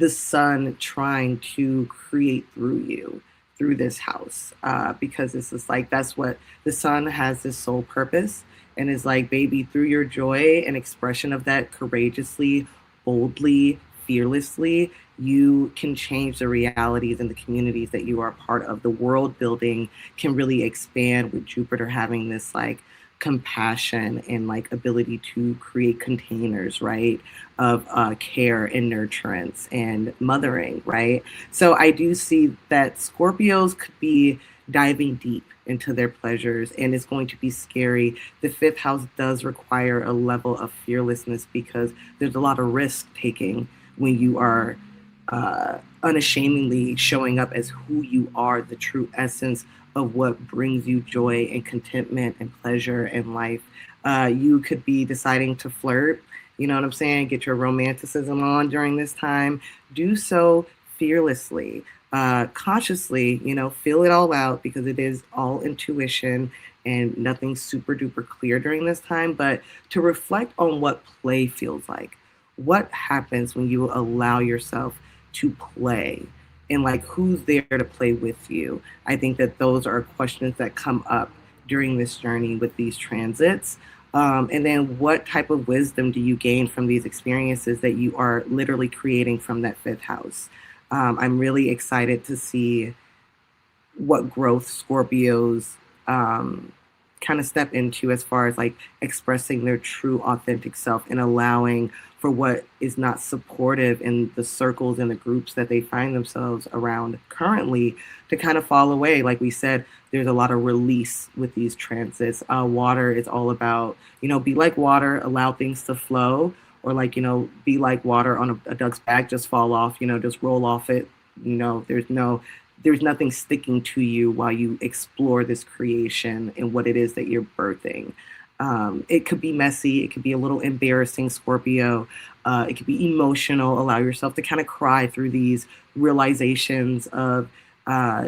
sun trying to create through you, through this house? Because this is like, that's what the sun has, this sole purpose, and is like, baby, through your joy and expression of that courageously, boldly, fearlessly, you can change the realities and the communities that you are a part of. The world building can really expand with Jupiter having this like compassion and like ability to create containers, right, of care and nurturance and mothering, right? So I do see that Scorpios could be diving deep into their pleasures, and it's going to be scary. The fifth house does require a level of fearlessness because there's a lot of risk taking when you are unashamedly showing up as who you are, the true essence of what brings you joy and contentment and pleasure in life. You could be deciding to flirt, you know what I'm saying? Get your romanticism on during this time. Do so fearlessly, consciously, you know, feel it all out because it is all intuition and nothing super duper clear during this time. But to reflect on what play feels like. What happens when you allow yourself to play, and like who's there to play with you? I think that those are questions that come up during this journey with these transits. And then what type of wisdom do you gain from these experiences that you are literally creating from that fifth house? I'm really excited to see what growth Scorpios kind of step into as far as like expressing their true authentic self and allowing for what is not supportive in the circles and the groups that they find themselves around currently to kind of fall away. Like we said, there's a lot of release with these transits. Water is all about, you know, be like water, allow things to flow, or like, you know, be like water on a duck's back, just fall off, you know, just roll off it. You know, there's nothing sticking to you while you explore this creation and what it is that you're birthing. It could be messy. It could be a little embarrassing, Scorpio. It could be emotional. Allow yourself to kind of cry through these realizations of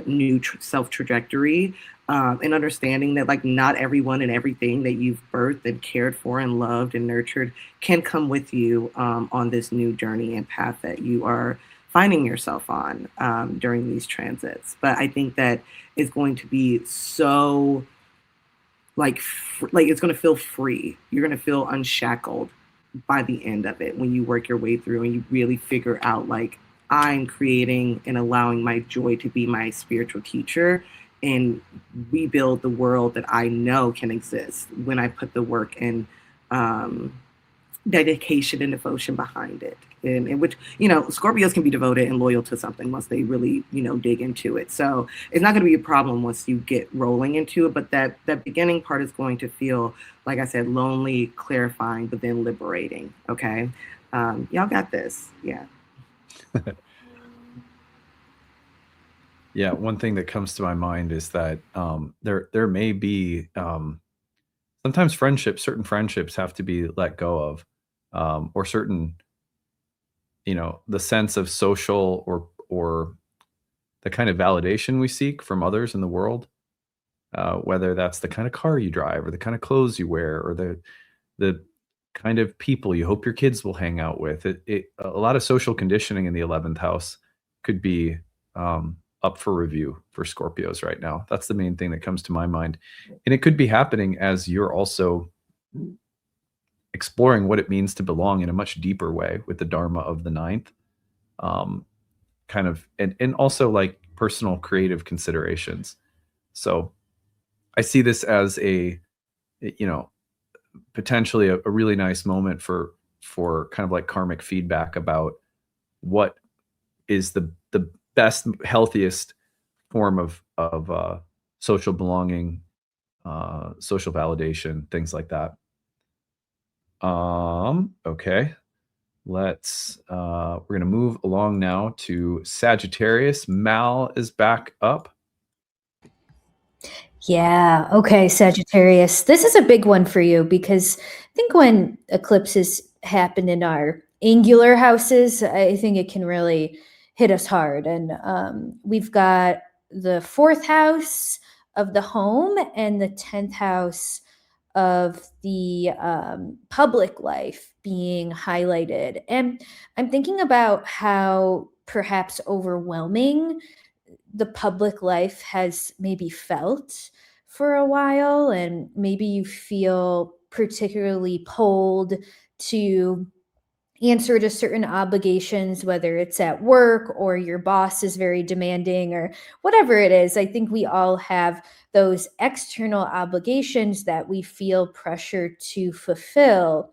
new self trajectory, and understanding that like not everyone and everything that you've birthed and cared for and loved and nurtured can come with you on this new journey and path that you are finding yourself on during these transits. But I think that is going to be so like it's going to feel free. You're going to feel unshackled by the end of it when you work your way through and you really figure out like I'm creating and allowing my joy to be my spiritual teacher and rebuild the world that I know can exist when I put the work and dedication and devotion behind it. And which, Scorpios can be devoted and loyal to something once they really, dig into it. So it's not going to be a problem once you get rolling into it. But that beginning part is going to feel, like I said, lonely, clarifying, but then liberating. Okay. Y'all got this. Yeah. Yeah. One thing that comes to my mind is that there may be sometimes certain friendships have to be let go of, or certain, the sense of social or the kind of validation we seek from others in the world, whether that's the kind of car you drive or the kind of clothes you wear or the kind of people you hope your kids will hang out with. A lot of social conditioning in the 11th house could be up for review for Scorpios right now. That's the main thing that comes to my mind. And it could be happening as you're also exploring what it means to belong in a much deeper way with the Dharma of the 9th. And also like personal creative considerations. So I see this as potentially a really nice moment for kind of like karmic feedback about what is the best, healthiest form of social belonging, social validation, things like that. Okay. We're going to move along now to Sagittarius. Mal is back up. Yeah. Okay, Sagittarius. This is a big one for you because I think when eclipses happen in our angular houses, I think it can really hit us hard. And we've got the 4th house of the home and the 10th house of the public life being highlighted. And I'm thinking about how perhaps overwhelming the public life has maybe felt for a while, and maybe you feel particularly pulled to answer to certain obligations, whether it's at work or your boss is very demanding or whatever it is. I think we all have those external obligations that we feel pressure to fulfill.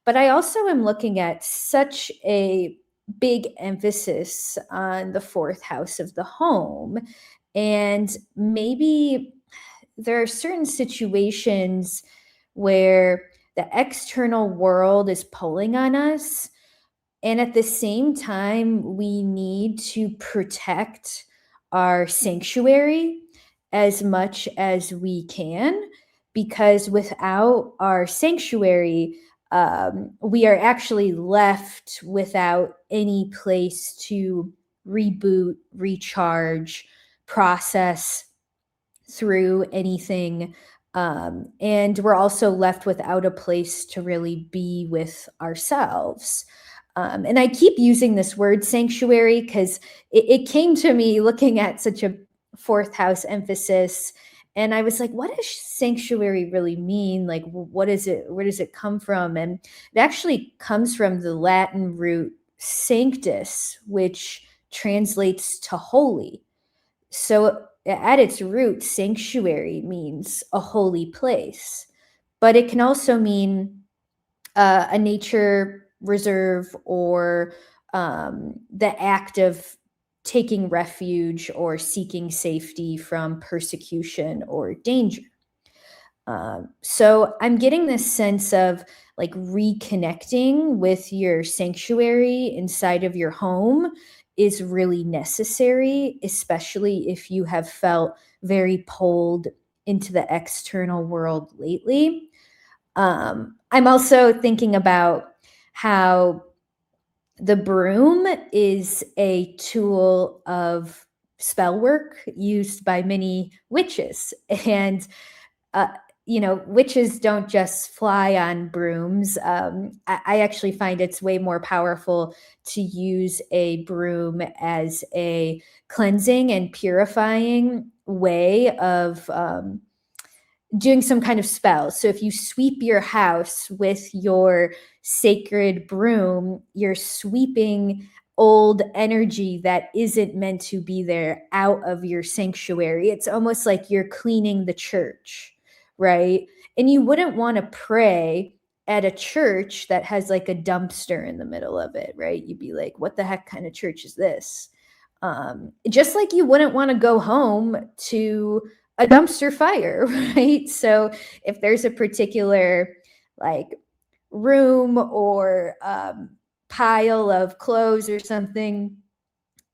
But I also am looking at such a big emphasis on the 4th house of the home. And maybe there are certain situations where the external world is pulling on us. And at the same time, we need to protect our sanctuary as much as we can, because without our sanctuary, we are actually left without any place to reboot, recharge, process through anything. And we're also left without a place to really be with ourselves. And I keep using this word sanctuary because it came to me looking at such a 4th house emphasis. And I was like, what does sanctuary really mean? Like, what is it? Where does it come from? And it actually comes from the Latin root sanctus, which translates to holy. So at its root, sanctuary means a holy place, but it can also mean a nature reserve or the act of taking refuge or seeking safety from persecution or danger. So I'm getting this sense of like reconnecting with your sanctuary inside of your home is really necessary, especially if you have felt very pulled into the external world lately. I'm also thinking about how the broom is a tool of spell work used by many witches. And, witches don't just fly on brooms. I actually find it's way more powerful to use a broom as a cleansing and purifying way of doing some kind of spell. So if you sweep your house with your sacred broom, you're sweeping old energy that isn't meant to be there out of your sanctuary. It's almost like you're cleaning the church, right? And you wouldn't want to pray at a church that has like a dumpster in the middle of it, right? You'd be like, what the heck kind of church is this? Just like you wouldn't want to go home to a dumpster fire, right? So if there's a particular like room or pile of clothes or something,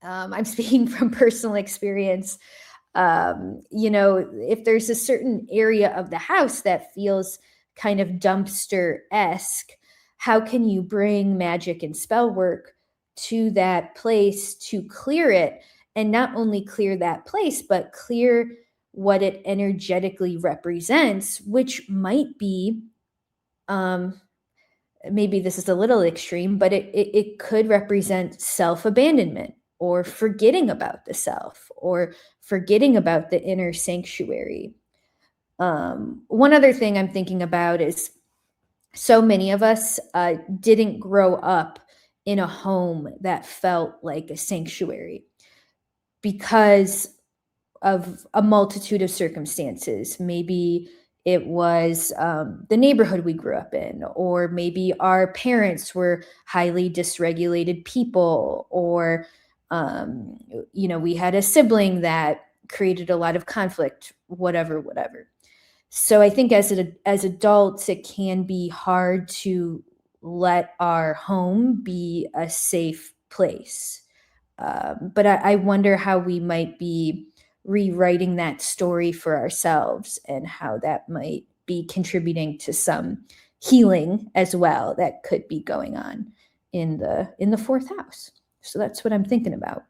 I'm speaking from personal experience. If there's a certain area of the house that feels kind of dumpster-esque, how can you bring magic and spell work to that place to clear it, and not only clear that place, but clear what it energetically represents, which might be, maybe this is a little extreme, but it could represent self-abandonment or forgetting about the self or forgetting about the inner sanctuary. One other thing I'm thinking about is so many of us didn't grow up in a home that felt like a sanctuary because of a multitude of circumstances. Maybe it was the neighborhood we grew up in, or maybe our parents were highly dysregulated people, or we had a sibling that created a lot of conflict, whatever. So I think as adults, it can be hard to let our home be a safe place. But I wonder how we might be rewriting that story for ourselves and how that might be contributing to some healing as well that could be going on in the fourth house. So that's what I'm thinking about.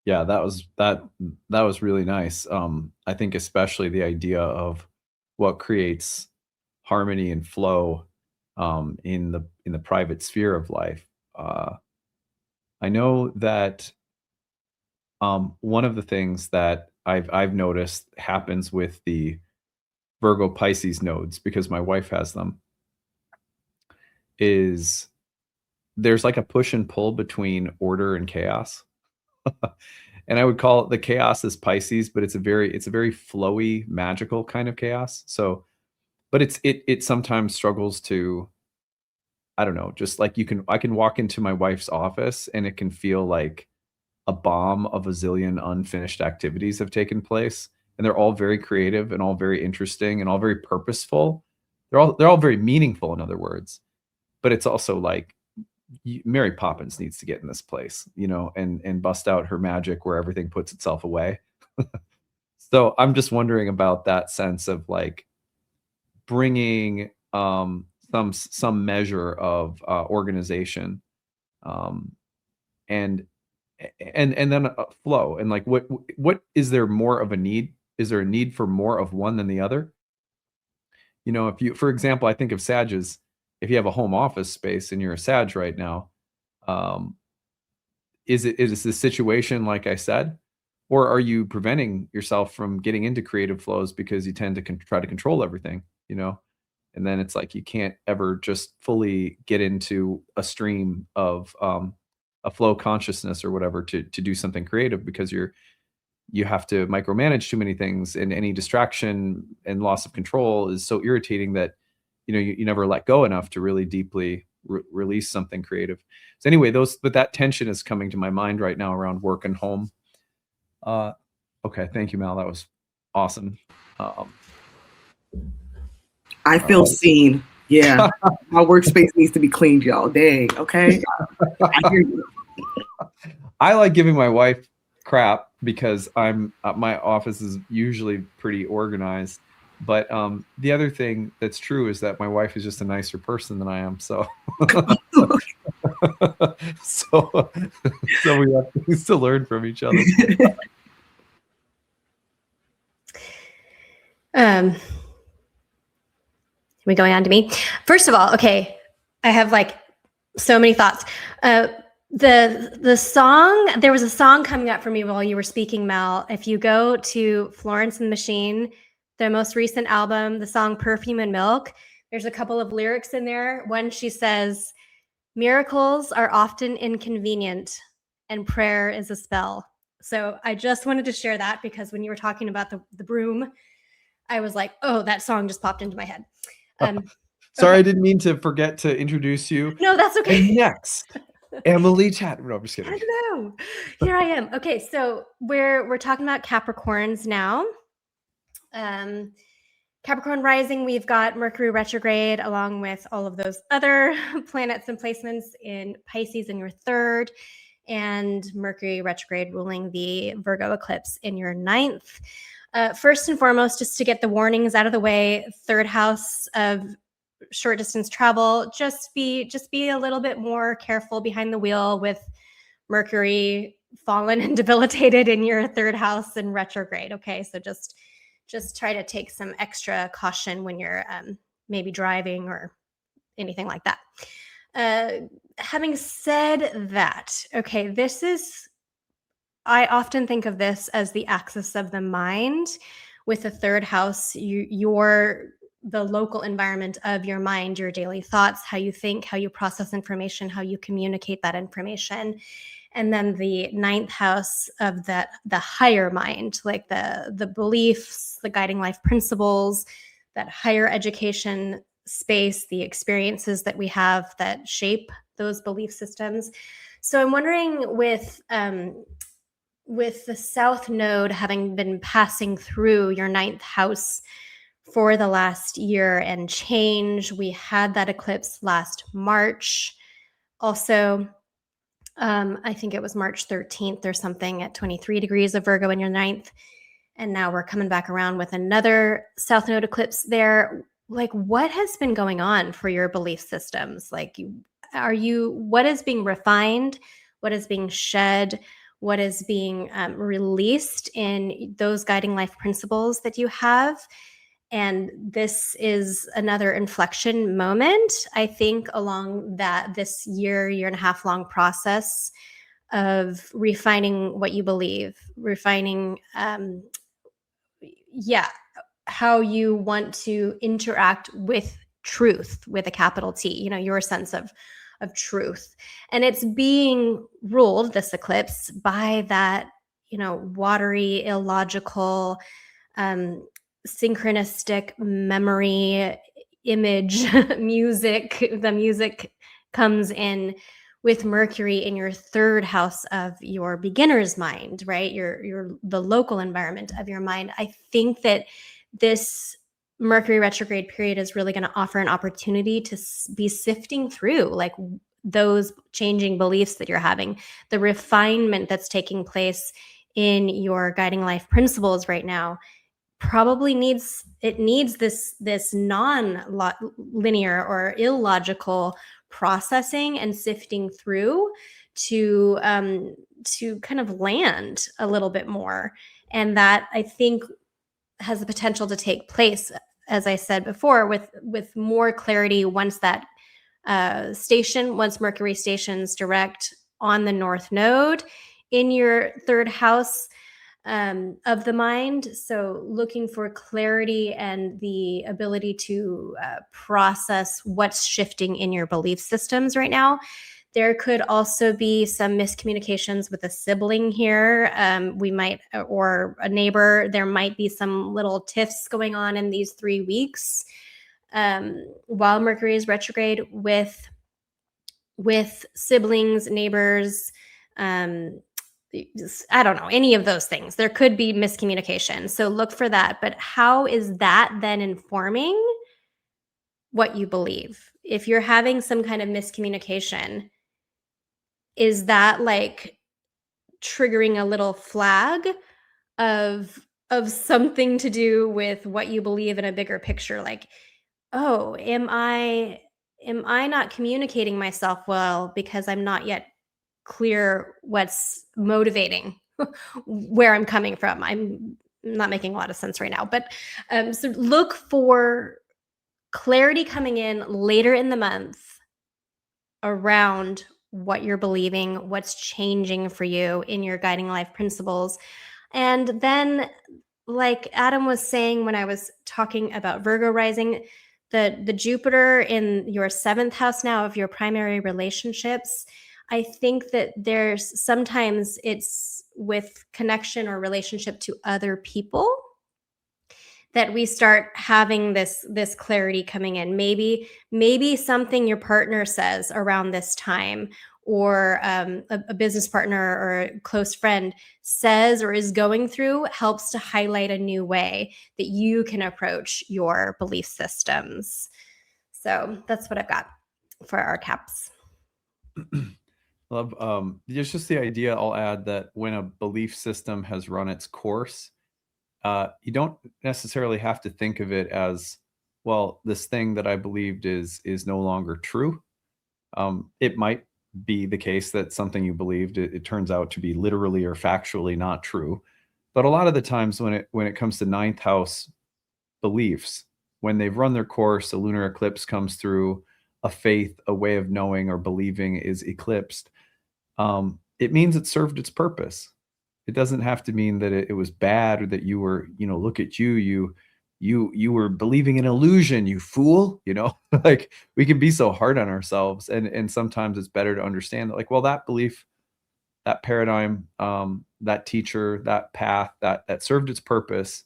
Yeah, that was really nice. I think especially the idea of what creates harmony and flow in the private sphere of life. I know that one of the things that I've noticed happens with the Virgo Pisces nodes, because my wife has them, is there's like a push and pull between order and chaos. And I would call it, the chaos is Pisces, but it's a very flowy, magical kind of chaos. So, but it sometimes struggles to, I don't know, just like I can walk into my wife's office and it can feel like a bomb of a zillion unfinished activities have taken place, and they're all very creative and all very interesting and all very purposeful. They're all very meaningful, in other words. But it's also like, Mary Poppins needs to get in this place, and bust out her magic where everything puts itself away. So I'm just wondering about that sense of like bringing some measure of organization, and then a flow, and like what is there more of a need? Is there a need for more of one than the other? If you, for example, I think of Sages. If you have a home office space and you're a Sag right now, is the situation like I said, or are you preventing yourself from getting into creative flows because you tend to try to control everything, and then it's like you can't ever just fully get into a stream of a flow consciousness or whatever to do something creative, because you have to micromanage too many things, and any distraction and loss of control is so irritating that you never let go enough to really deeply release something creative. So anyway, but that tension is coming to my mind right now around work and home. Okay, thank you, Mal. That was awesome. I feel seen. Yeah, my workspace needs to be cleaned, y'all. Dang. Okay. I hear you. I like giving my wife crap because my office is usually pretty organized, But the other thing that's true is that my wife is just a nicer person than I am. So, so, so we have things to learn from each other. We going on to me? First of all, okay, I have like so many thoughts. The song, there was a song coming up for me while you were speaking, Mel. If you go to Florence and the Machine, their most recent album, the song Perfume and Milk, there's a couple of lyrics in there. One, she says, miracles are often inconvenient and prayer is a spell. So I just wanted to share that because when you were talking about the broom, I was like, oh, that song just popped into my head. Sorry, okay. I didn't mean to forget to introduce you. No, that's okay. And next, Emily Chat. No, I'm just kidding. Hello. Here I am. Okay, so we're talking about Capricorns now. Capricorn rising, we've got Mercury retrograde along with all of those other planets and placements in Pisces in your third, and Mercury retrograde ruling the Virgo eclipse in your ninth. First and foremost, just to get the warnings out of the way, third house of short distance travel, just be a little bit more careful behind the wheel with Mercury fallen and debilitated in your third house in retrograde. Okay, so just try to take some extra caution when you're maybe driving or anything like that. Having said that, okay, I often think of this as the axis of the mind. With the third house, the local environment of your mind, your daily thoughts, how you think, how you process information, how you communicate that information. And then the ninth house of the higher mind, like the beliefs, the guiding life principles, that higher education space, the experiences that we have that shape those belief systems. So I'm wondering with the South Node having been passing through your ninth house for the last year and change, we had that eclipse last March. Also, I think it was March 13th or something at 23 degrees of Virgo in your ninth. And now we're coming back around with another South Node eclipse there. Like, what has been going on for your belief systems? Like, what is being refined? What is being shed? What is being released in those guiding life principles that you have? And this is another inflection moment, I think, along this year and a half long process of refining what you believe, refining, how you want to interact with truth with a capital T, your sense of truth. And it's being ruled, this eclipse, by that, watery, illogical, synchronistic memory image music. The music comes in with Mercury in your third house of your beginner's mind, right? The local environment of your mind. I think that this Mercury retrograde period is really going to offer an opportunity to be sifting through like those changing beliefs that you're having, the refinement that's taking place in your guiding life principles right now. Probably needs this non-linear or illogical processing and sifting through to kind of land a little bit more. And that, I think, has the potential to take place, as I said before, with more clarity once that once Mercury stations direct on the North Node in your third house of the mind. So looking for clarity and the ability to process what's shifting in your belief systems right now. There could also be some miscommunications with a sibling here. Or a neighbor. There might be some little tiffs going on in these 3 weeks while Mercury is retrograde with siblings, neighbors, I don't know, any of those things. There could be miscommunication. So look for that. But how is that then informing what you believe? If you're having some kind of miscommunication, is that like triggering a little flag of of something to do with what you believe in a bigger picture. Like, oh, am I not communicating myself well because I'm not yet clear what's motivating where I'm coming from? I'm not making a lot of sense right now, but so look for clarity coming in later in the month around what you're believing, what's changing for you in your guiding life principles. And then, like Adam was saying when I was talking about Virgo rising, the Jupiter in your 7th house now of your primary relationships, I think that there's sometimes it's with connection or relationship to other people that we start having this clarity coming in. Maybe something your partner says around this time, or a business partner or a close friend says or is going through, helps to highlight a new way that you can approach your belief systems. So that's what I've got for our caps. Love. There's just the idea, I'll add, that when a belief system has run its course, you don't necessarily have to think of it as, well, this thing that I believed is no longer true. It might be the case that something you believed, it turns out to be literally or factually not true. But a lot of the times when it comes to 9th house beliefs, when they've run their course, a lunar eclipse comes through, a faith, a way of knowing or believing is eclipsed, it means it served its purpose. It doesn't have to mean that it was bad, or that you were, look at you were believing an illusion, you fool, like, we can be so hard on ourselves. And sometimes it's better to understand that, like, well, that belief, that paradigm, that teacher, that path, that served its purpose,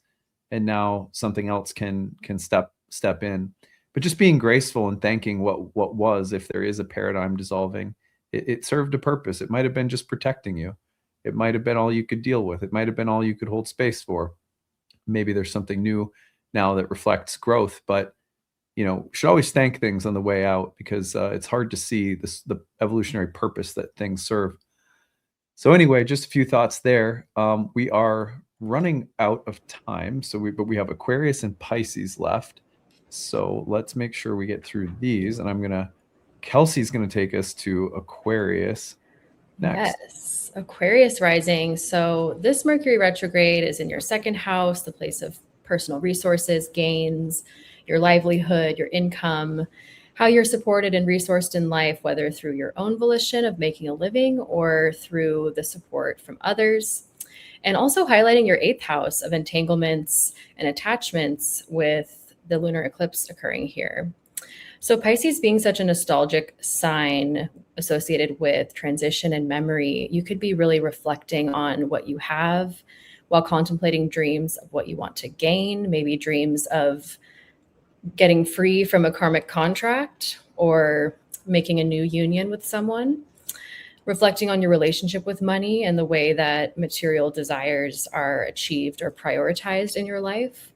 and now something else can step in. But just being graceful and thanking what was, if there is a paradigm dissolving, it served a purpose. It might have been just protecting you. It might have been all you could deal with. It might have been all you could hold space for. Maybe there's something new now that reflects growth, but should always thank things on the way out, because it's hard to see the evolutionary purpose that things serve. So anyway, just a few thoughts there. We are running out of time, but we have Aquarius and Pisces left. So let's make sure we get through these, and Kelsey's gonna take us to Aquarius next. Yes, Aquarius rising. So this Mercury retrograde is in your 2nd house, the place of personal resources, gains, your livelihood, your income, how you're supported and resourced in life, whether through your own volition of making a living or through the support from others. And also highlighting your 8th house of entanglements and attachments with the lunar eclipse occurring here. So Pisces being such a nostalgic sign associated with transition and memory, you could be really reflecting on what you have while contemplating dreams of what you want to gain, maybe dreams of getting free from a karmic contract or making a new union with someone, reflecting on your relationship with money and the way that material desires are achieved or prioritized in your life.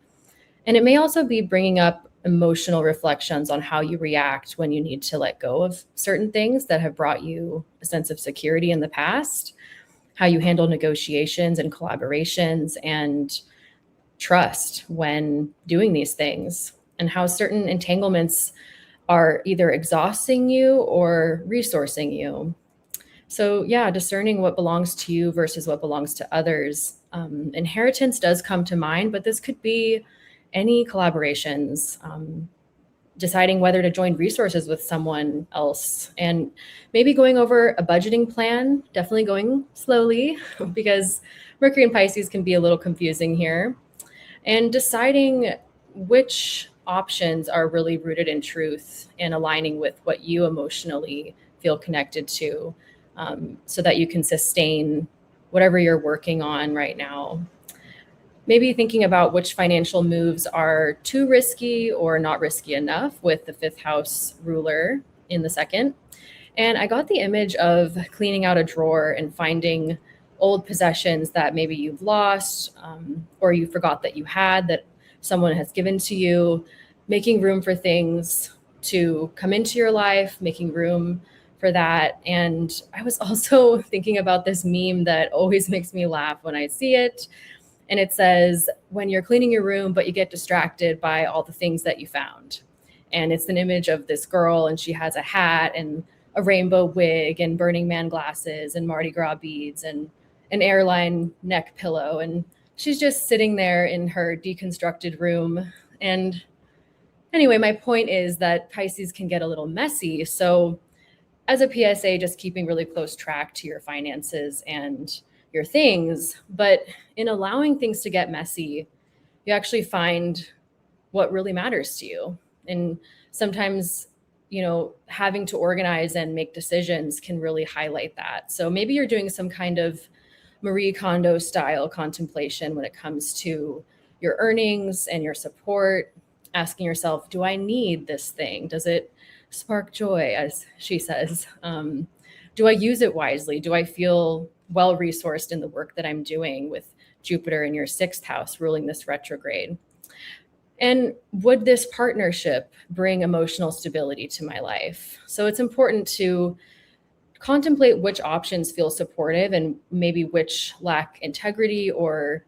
And it may also be bringing up emotional reflections on how you react when you need to let go of certain things that have brought you a sense of security in the past, how you handle negotiations and collaborations and trust when doing these things, and how certain entanglements are either exhausting you or resourcing you. So yeah, discerning what belongs to you versus what belongs to others. Inheritance does come to mind, but this could be any collaborations, deciding whether to join resources with someone else, and maybe going over a budgeting plan, definitely going slowly because Mercury and Pisces can be a little confusing here, and deciding which options are really rooted in truth and aligning with what you emotionally feel connected to, so that you can sustain whatever you're working on right now. Maybe thinking about which financial moves are too risky or not risky enough with the 5th house ruler in the 2nd. And I got the image of cleaning out a drawer and finding old possessions that maybe you've lost, or you forgot that you had, that someone has given to you, making room for things to come into your life, making room for that. And I was also thinking about this meme that always makes me laugh when I see it. And it says, when you're cleaning your room, but you get distracted by all the things that you found. And it's an image of this girl, and she has a hat and a rainbow wig and Burning Man glasses and Mardi Gras beads and an airline neck pillow. And she's just sitting there in her deconstructed room. And anyway, my point is that Pisces can get a little messy. So as a PSA, just keeping really close track to your finances and your things. But in allowing things to get messy, you actually find what really matters to you. And sometimes, having to organize and make decisions can really highlight that. So maybe you're doing some kind of Marie Kondo style contemplation when it comes to your earnings and your support, asking yourself, do I need this thing? Does it spark joy, as she says? Do I use it wisely? Do I feel well-resourced in the work that I'm doing, with Jupiter in your 6th house ruling this retrograde? And would this partnership bring emotional stability to my life? So it's important to contemplate which options feel supportive and maybe which lack integrity or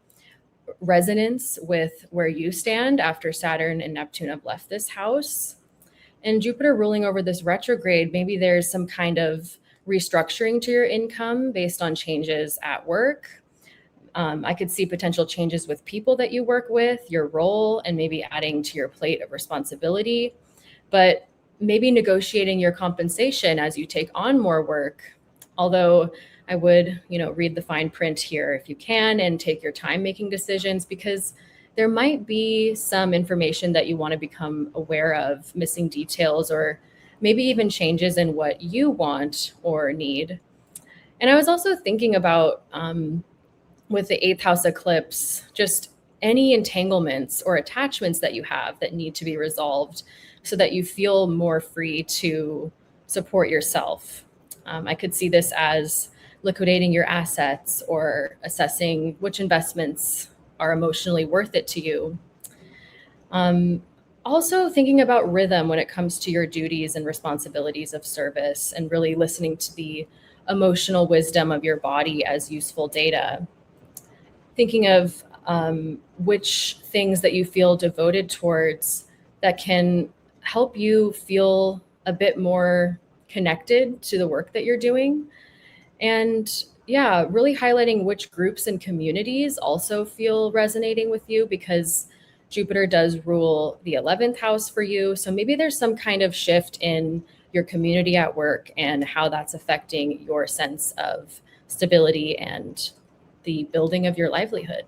resonance with where you stand after Saturn and Neptune have left this house. And Jupiter ruling over this retrograde, maybe there's some kind of restructuring to your income based on changes at work. I could see potential changes with people that you work with, your role, and maybe adding to your plate of responsibility. But maybe negotiating your compensation as you take on more work. Although I would, read the fine print here if you can, and take your time making decisions, because there might be some information that you want to become aware of, missing details, or maybe even changes in what you want or need. And I was also thinking about, with the 8th house eclipse, just any entanglements or attachments that you have that need to be resolved so that you feel more free to support yourself. I could see this as liquidating your assets or assessing which investments are emotionally worth it to you. Also thinking about rhythm when it comes to your duties and responsibilities of service, and really listening to the emotional wisdom of your body as useful data. Thinking of which things that you feel devoted towards that can help you feel a bit more connected to the work that you're doing. And really highlighting which groups and communities also feel resonating with you, because Jupiter does rule the 11th house for you. So maybe there's some kind of shift in your community at work and how that's affecting your sense of stability and the building of your livelihood.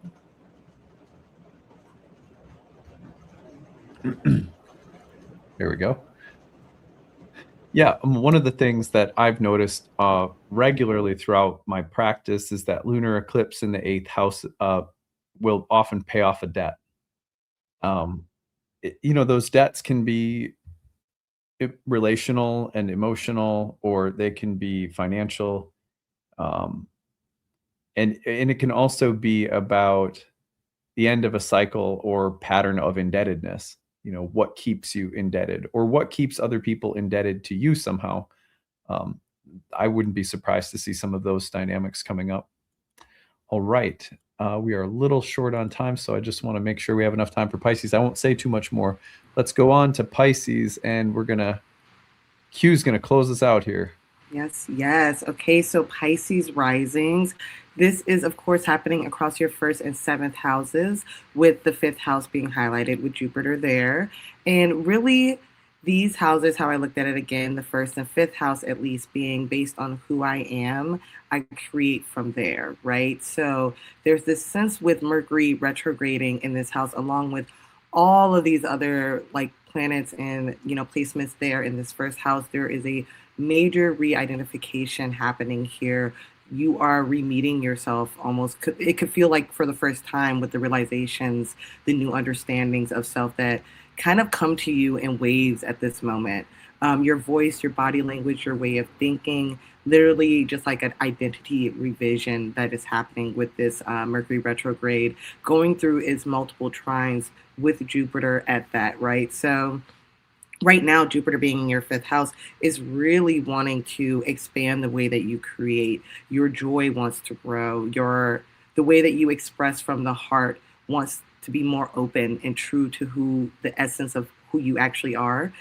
There we go. Yeah, one of the things that I've noticed regularly throughout my practice is that lunar eclipse in the 8th house will often pay off a debt. Those debts can be relational and emotional, or they can be financial. And it can also be about the end of a cycle or pattern of indebtedness. What keeps you indebted, or what keeps other people indebted to you somehow. I wouldn't be surprised to see some of those dynamics coming up. All right. We are a little short on time, so I just want to make sure we have enough time for Pisces. I won't say too much more. Let's go on to Pisces, and Q's going to close us out here. Yes. Okay, so Pisces risings. This is, of course, happening across your 1st and 7th houses, with the 5th house being highlighted with Jupiter there. And really, these houses, how I looked at it again, the 1st and 5th house at least being based on who I am, I create from there, right? So there's this sense with Mercury retrograding in this house, along with all of these other planets and placements there in this 1st house. There is a major re-identification happening here. You are re-meeting yourself almost. It could feel like for the first time, with the realizations, the new understandings of self that kind of come to you in waves at this moment. Your voice, your body language, your way of thinking, literally just like an identity revision that is happening with this Mercury retrograde, going through its multiple trines with Jupiter at that, right? So right now, Jupiter being in your 5th house is really wanting to expand the way that you create. Your joy wants to grow. Your the way that you express from the heart wants to be more open and true to who the essence of who you actually are,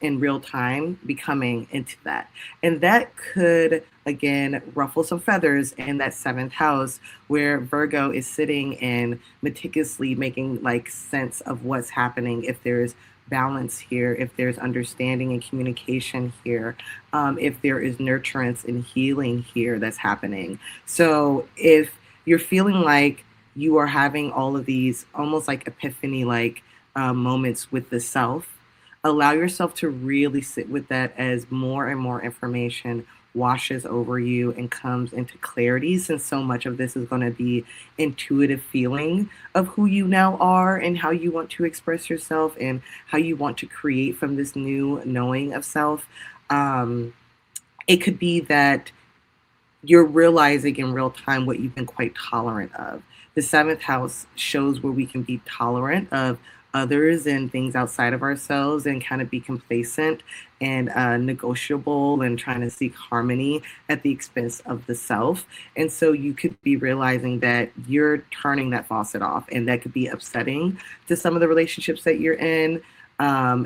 in real time, becoming into that. And that could, again, ruffle some feathers in that 7th house where Virgo is sitting and meticulously making like sense of what's happening, if there's balance here, if there's understanding and communication here, if there is nurturance and healing here that's happening. So if you're feeling like you are having all of these almost like epiphany like moments with the self, allow yourself to really sit with that as more and more information washes over you and comes into clarity, since so much of this is going to be intuitive feeling of who you now are and how you want to express yourself and how you want to create from this new knowing of self. It could be that you're realizing in real time what you've been quite tolerant of. The 7th house shows where we can be tolerant of others and things outside of ourselves and kind of be complacent and negotiable and trying to seek harmony at the expense of the self. And so you could be realizing that you're turning that faucet off, and that could be upsetting to some of the relationships that you're in.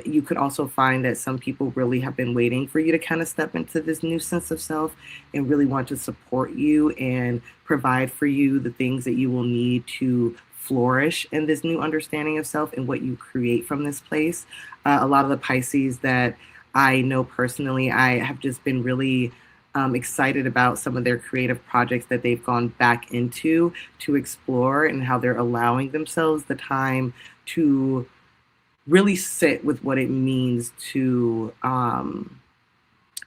You could also find that some people really have been waiting for you to kind of step into this new sense of self and really want to support you and provide for you the things that you will need to flourish in this new understanding of self and what you create from this place. A lot of the Pisces that I know personally, I have just been really excited about some of their creative projects that they've gone back into to explore, and how they're allowing themselves the time to really sit with what it means to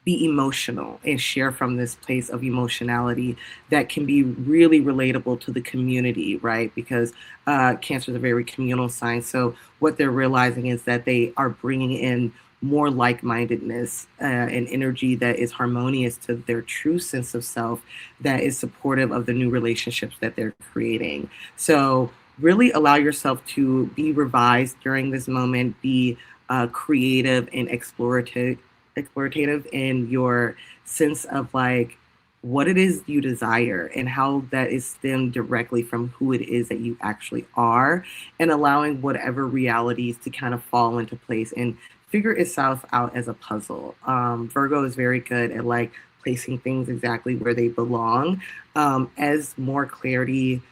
be emotional and share from this place of emotionality that can be really relatable to the community, right? Because Cancer is a very communal sign. So what they're realizing is that they are bringing in more like-mindedness and energy that is harmonious to their true sense of self, that is supportive of the new relationships that they're creating. So really allow yourself to be revised during this moment, be creative and explorative in your sense of like what it is you desire and how that is stemmed directly from who it is that you actually are, and allowing whatever realities to kind of fall into place and figure itself out as a puzzle. Virgo is very good at like placing things exactly where they belong. As more clarity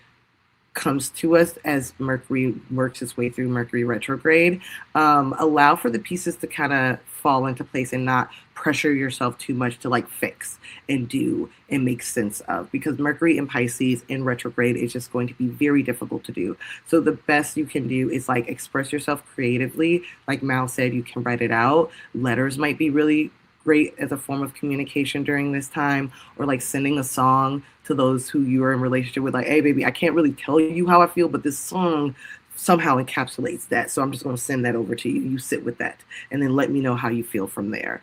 comes to us as Mercury works its way through Mercury retrograde, allow for the pieces to kind of fall into place and not pressure yourself too much to like fix and do and make sense of, because Mercury in Pisces in retrograde is just going to be very difficult to do. So the best you can do is like express yourself creatively. Like Mal said, you can write it out. Letters might be really great as a form of communication during this time, or like sending a song to those who you are in relationship with, like, hey baby, I can't really tell you how I feel, but this song somehow encapsulates that, so I'm just going to send that over to you. You sit with that and then let me know how you feel from there.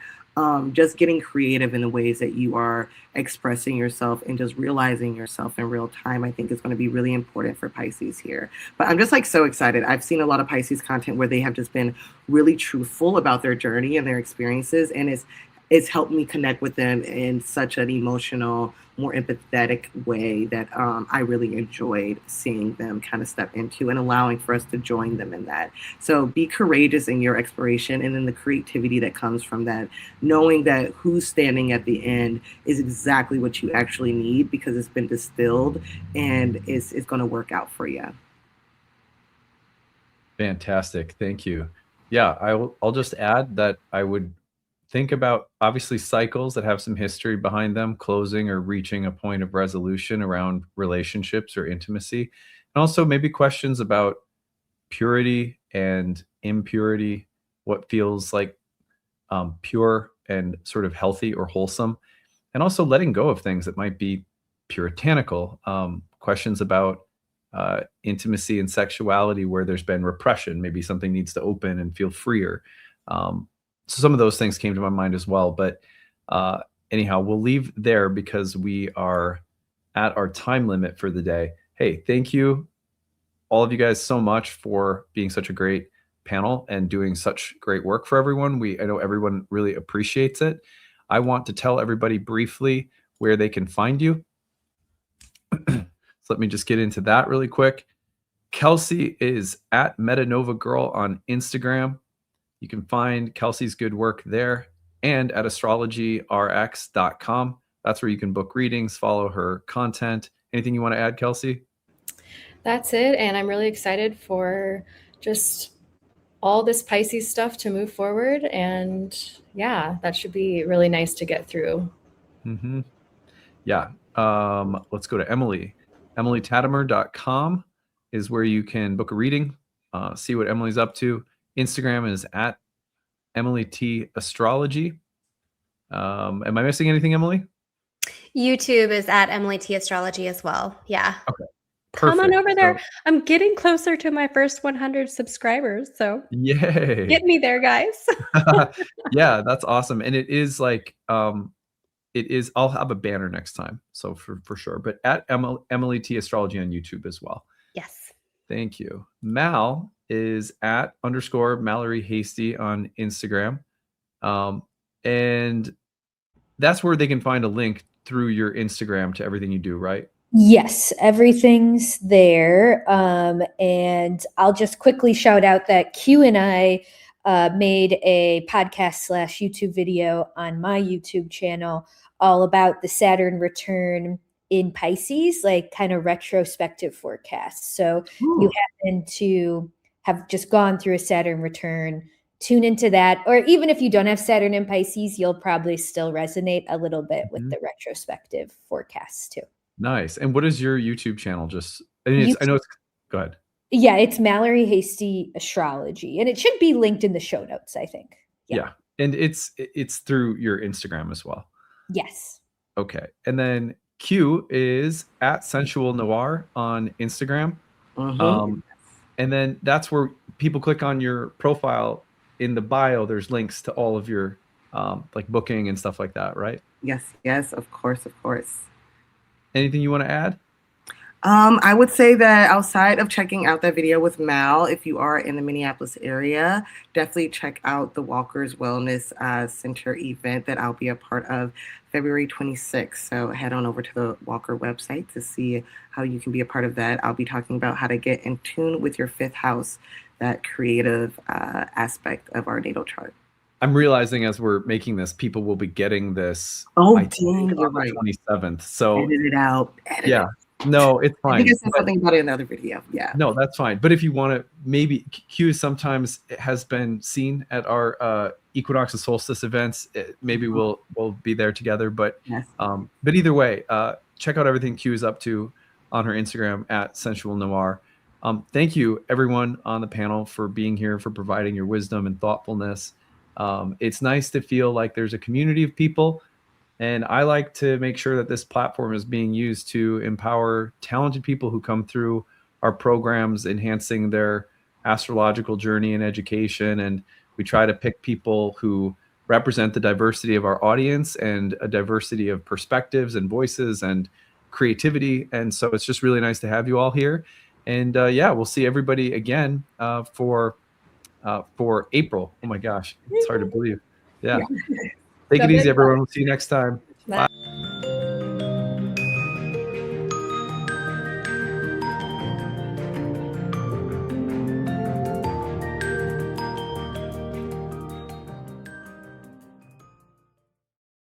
Just getting creative in the ways that you are expressing yourself and just realizing yourself in real time, I think is going to be really important for Pisces here. But I'm just like so excited. I've seen a lot of Pisces content where they have just been really truthful about their journey and their experiences, and it's helped me connect with them in such an emotional, more empathetic way that I really enjoyed seeing them kind of step into and allowing for us to join them in that. So be courageous in your exploration, and then the creativity that comes from that, knowing that who's standing at the end is exactly what you actually need because it's been distilled and it's going to work out for you. Fantastic. Thank you. Yeah, I'll just add that I would think about obviously cycles that have some history behind them, closing or reaching a point of resolution around relationships or intimacy. And also maybe questions about purity and impurity, what feels like pure and sort of healthy or wholesome, and also letting go of things that might be puritanical. Questions about intimacy and sexuality where there's been repression. Maybe something needs to open and feel freer. So some of those things came to my mind as well. But anyhow, we'll leave there because we are at our time limit for the day. Hey, thank you, all of you guys, so much for being such a great panel and doing such great work for everyone. I know everyone really appreciates it. I want to tell everybody briefly where they can find you. So let me just get into that really quick. Kelsey is at Metanova Girl on Instagram. You can find Kelsey's good work there and at astrologyrx.com. That's where you can book readings, follow her content. Anything you want to add, Kelsey? That's it. And I'm really excited for just all this Pisces stuff to move forward. And yeah, that should be really nice to get through. Mm-hmm. Yeah. Let's go to Emily. EmilyTatimer.com is where you can book a reading, see what Emily's up to. Instagram is at Emily T Astrology. Am I missing anything, Emily? YouTube is at Emily T Astrology as well. Yeah. Okay. Come on Perfect. over there. So, I'm getting closer to my first 100 subscribers. So yay. get me there, guys. Yeah, that's awesome. And it is like, it is, I'll have a banner next time. So for sure. But at Emily T Astrology on YouTube as well. Yes. Thank you. Mal is at _Mallory Hasty on Instagram. And that's where they can find a link through your Instagram to everything you do, right? Yes, everything's there. And I'll just quickly shout out that Q and I made a podcast / YouTube video on my YouTube channel all about the Saturn return in Pisces, like kind of retrospective forecast. So you happen to have just gone through a Saturn return, tune into that. Or even if you don't have Saturn in Pisces, you'll probably still resonate a little bit with the retrospective forecasts too. Nice. And what is your YouTube channel? Just, I know it's, go ahead. Yeah, it's Mallory Hasty Astrology, and it should be linked in the show notes, I think. Yeah. And it's through your Instagram as well. Yes. Okay. And then Q is at Sensual Noir on Instagram. And then that's where people click on your profile in the bio. There's links to all of your like booking and stuff like that, right? Yes, of course. Anything you want to add? I would say that outside of checking out that video with Mal, if you are in the Minneapolis area, definitely check out the Walker's Wellness Center event that I'll be a part of February 26th. So head on over to the Walker website to see how you can be a part of that. I'll be talking about how to get in tune with your fifth house, that creative aspect of our natal chart. I'm realizing as we're making this, people will be getting this. Oh, I dang, think you're on the right. 27th. So Edit it out. yeah, no, it's fine. I think I said something about it in another video. Yeah. No, that's fine. But if you want to, maybe Q sometimes has been seen at our equinox and solstice events. Maybe we'll be there together. But Yes. but either way, check out everything Q is up to on her Instagram at Sensual Noir. Thank you everyone on the panel for being here, for providing your wisdom and thoughtfulness. It's nice to feel like there's a community of people. And I like to make sure that this platform is being used to empower talented people who come through our programs, enhancing their astrological journey and education. And we try to pick people who represent the diversity of our audience and a diversity of perspectives and voices and creativity. And so it's just really nice to have you all here. And yeah, we'll see everybody again for April. Oh my gosh, it's hard to believe. Yeah. Take it easy, everyone. We'll see you next time. Bye. Bye.